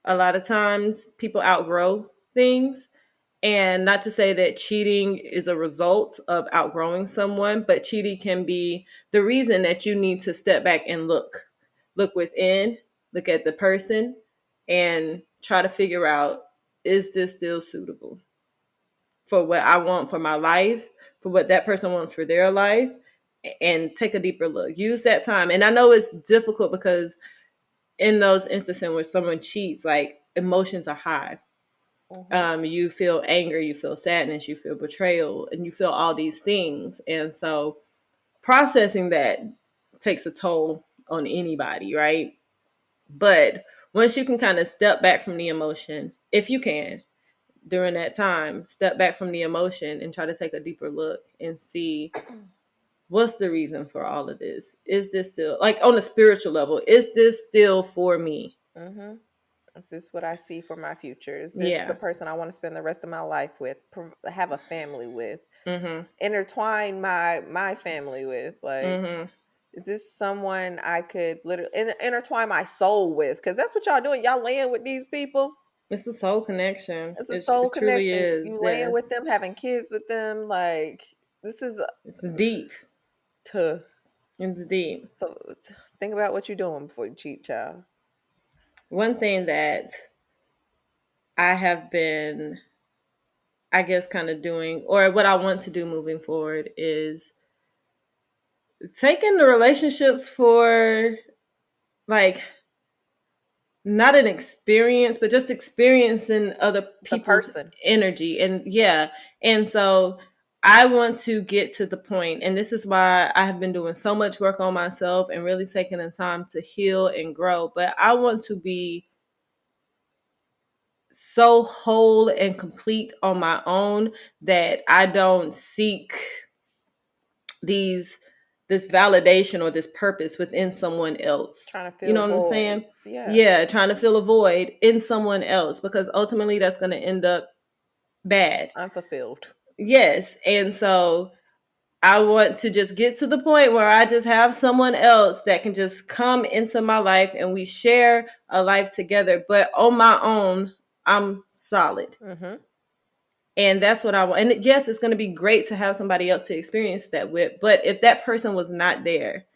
C: A lot of times people outgrow things, and not to say that cheating is a result of outgrowing someone, but cheating can be the reason that you need to step back and look within, look at the person, and try to figure out, is this still suitable for what I want for my life, for what that person wants for their life, and take a deeper look. Use that time. And I know it's difficult because in those instances where someone cheats, like emotions are high. You feel anger, you feel sadness, you feel betrayal, and you feel all these things. And so processing that takes a toll on anybody, right? But once you can kind of step back from the emotion, if you can, during that time, step back from the emotion and try to take a deeper look and see what's the reason for all of this. Is this still, like, on a spiritual level, is this still for me?
B: Mm-hmm. Is this what I see for my future? Is this
C: Yeah.
B: the person I want to spend the rest of my life with, have a family with,
C: Mm-hmm.
B: intertwine my family with? Like,
C: Mm-hmm.
B: is this someone I could literally intertwine my soul with? Because that's what y'all doing. Y'all laying with these people.
C: It's a soul connection.
B: It's a soul
C: It truly
B: connection.
C: is.
B: You laying with
C: Yes.
B: them, having kids with them. Like, this is
C: It's deep.
B: to.
C: It's deep.
B: So think about what you're doing before you cheat, child.
C: One thing that I have been, I guess, kind of doing, or what I want to do moving forward, is taking the relationships for, like, not an experience, but just experiencing other people's
B: person.
C: energy. And yeah. And so I want to get to the point, and this is why I have been doing so much work on myself and really taking the time to heal and grow. But I want to be so whole and complete on my own that I don't seek this validation or this purpose within someone else.
B: Trying to fill
C: You know what I'm
B: voids.
C: saying?
B: Yeah.
C: Trying to fill a void in someone else, because ultimately that's going to end up bad.
B: Unfulfilled.
C: Yes. And so I want to just get to the point where I just have someone else that can just come into my life and we share a life together. But on my own, I'm solid.
B: Mm-hmm.
C: And that's what I want. And yes, it's going to be great to have somebody else to experience that with. But if that person was not there,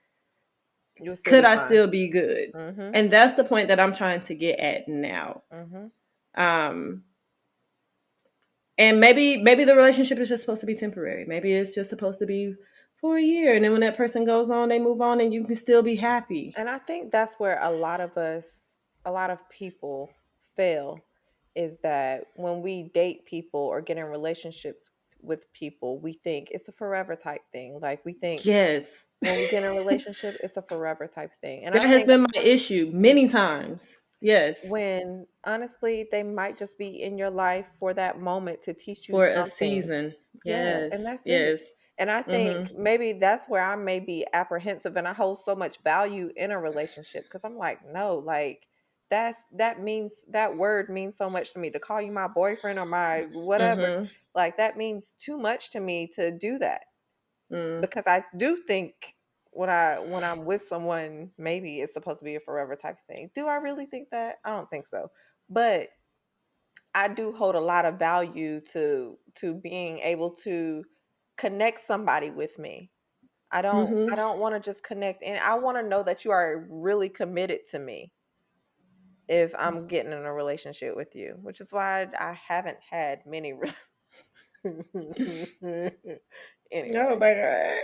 C: could I still be good?
B: Mm-hmm.
C: And that's the point that I'm trying to get at now.
B: Mm-hmm.
C: And maybe the relationship is just supposed to be temporary. Maybe it's just supposed to be for a year. And then when that person goes on, they move on and you can still be happy.
B: And I think that's where a lot of people fail, is that when we date people or get in relationships with people, we think it's a forever type thing. Like, we think
C: Yes.
B: when we get in a relationship, it's a forever type thing. And
C: that has been my issue many times. Yes.
B: When honestly, they might just be in your life for that moment to teach you
C: for
B: something.
C: a season. Yes.
B: Yeah, and that's
C: yes.
B: it. And I think maybe that's where I may be apprehensive, and I hold so much value in a relationship, because I'm like, no, like, that word means so much to me. To call you my boyfriend or my whatever, like, that means too much to me to do that. Because I do think when I'm with someone, maybe it's supposed to be a forever type of thing. Do I really think that? I don't think so. But I do hold a lot of value to being able to connect somebody with me. I don't want to just connect, and I want to know that you are really committed to me if I'm getting in a relationship with you, which is why I haven't had many anyway.
C: Oh my God.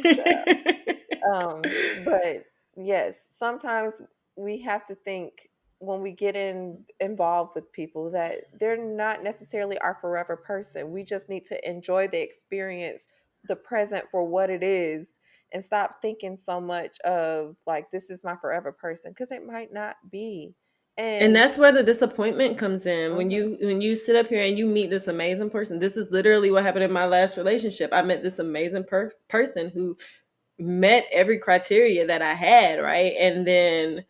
B: Yeah. But yes, sometimes we have to think, when we get involved with people, that they're not necessarily our forever person. We just need to enjoy the experience, the present, for what it is, and stop thinking so much of, like, this is my forever person, because it might not be.
C: And that's where the disappointment comes in. When you sit up here and you meet this amazing person. This is literally what happened in my last relationship. I met this amazing person who met every criteria that I had, right? And then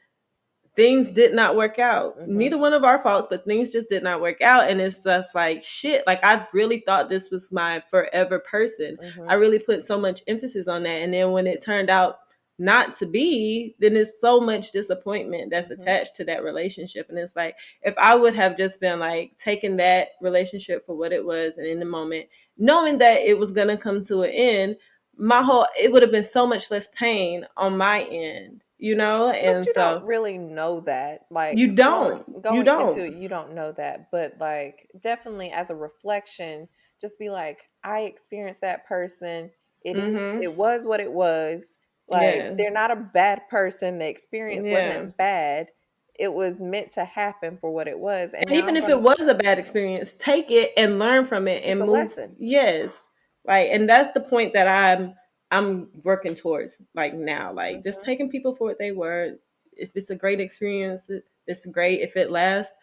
C: things did not work out. Neither one of our faults, but things just did not work out. And it's just like, shit, like, I really thought this was my forever person. I really put so much emphasis on that. And then when it turned out not to be, then there's so much disappointment that's attached to that relationship. And it's like, if I would have just been like taking that relationship for what it was, and in the moment knowing that it was going to come to an end, it would have been so much less pain on my end, and
B: but you
C: so
B: don't really know that. Like,
C: you don't
B: going into it, you don't know that. But, like, definitely as a reflection, just be like, I experienced that person.
C: Mm-hmm.
B: It was what it was. Like,
C: Yeah.
B: they're not a bad person. The experience
C: Yeah.
B: wasn't bad. It was meant to happen for what it was. And
C: And
B: now
C: even
B: I'm
C: if
B: gonna,
C: it was a bad experience, take it and learn from it
B: it's
C: and
B: a
C: move.
B: lesson.
C: Yes. Like, and that's the point that I'm working towards like now. Like just
B: Mhm.
C: taking people for what they were. If it's a great experience, it's great. If it lasts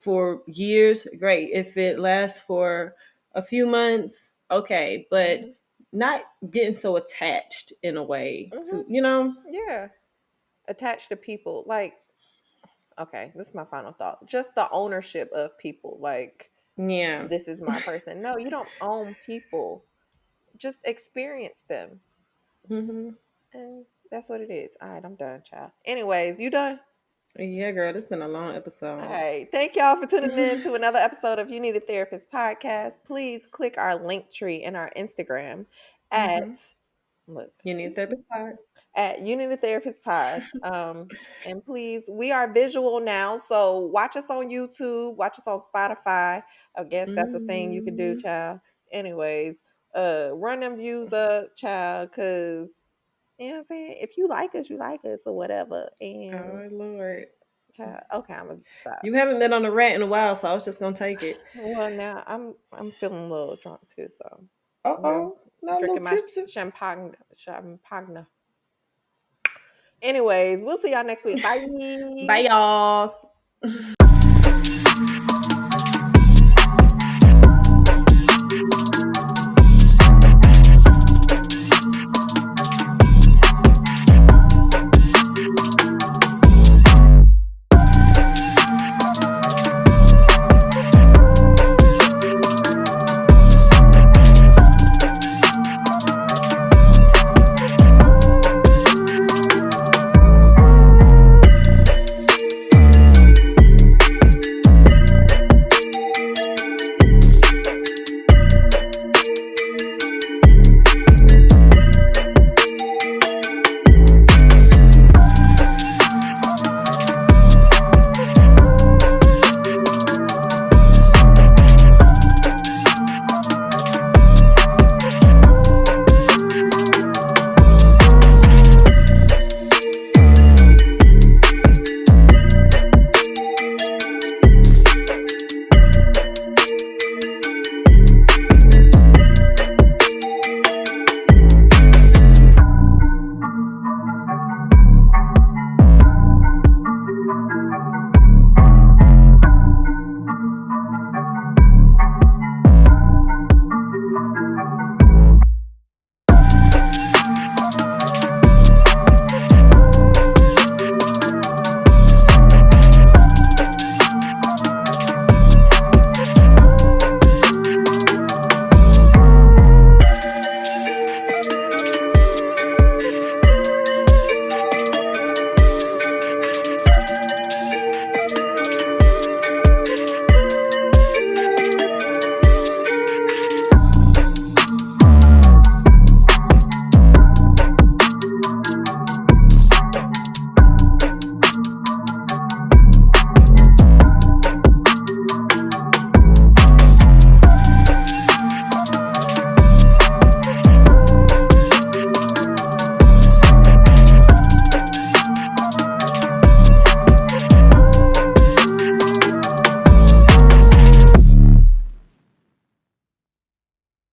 C: for years, great. If it lasts for a few months, okay. But
B: Mhm.
C: not getting so attached in a way to,
B: Mhm.
C: you know?
B: Yeah. Attached to people. Like, okay, this is my final thought. Just the ownership of people. Like,
C: Yeah.
B: this is my person. No, you don't own people. Just experience them.
C: Hmm.
B: And that's what it is. All right, I'm done, child. Anyways, you done?
C: Yeah, girl, this been a long
B: All
C: episode.
B: right. Thank y'all for tuning in to another episode of You Need a Therapist podcast. Please click our link tree in our Instagram at look
C: You need a therapist card.
B: at You Need a Therapist pod. And please, we are visual now, so watch us on YouTube, watch us on Spotify. I guess that's a thing you could do, child. Anyways, run them views up, child, cause you know what I'm saying. If you like us, or whatever. And
C: Oh Lord,
B: child, okay, I'm gonna stop.
C: you haven't been on a rant in a while, so I was just gonna take it.
B: Well, now I'm feeling a little drunk too, so
C: Uh
B: you know,
C: oh, not a little
B: drinking my
C: tipsy.
B: champagne. Anyways, we'll see y'all next week. Bye.
C: Bye, y'all.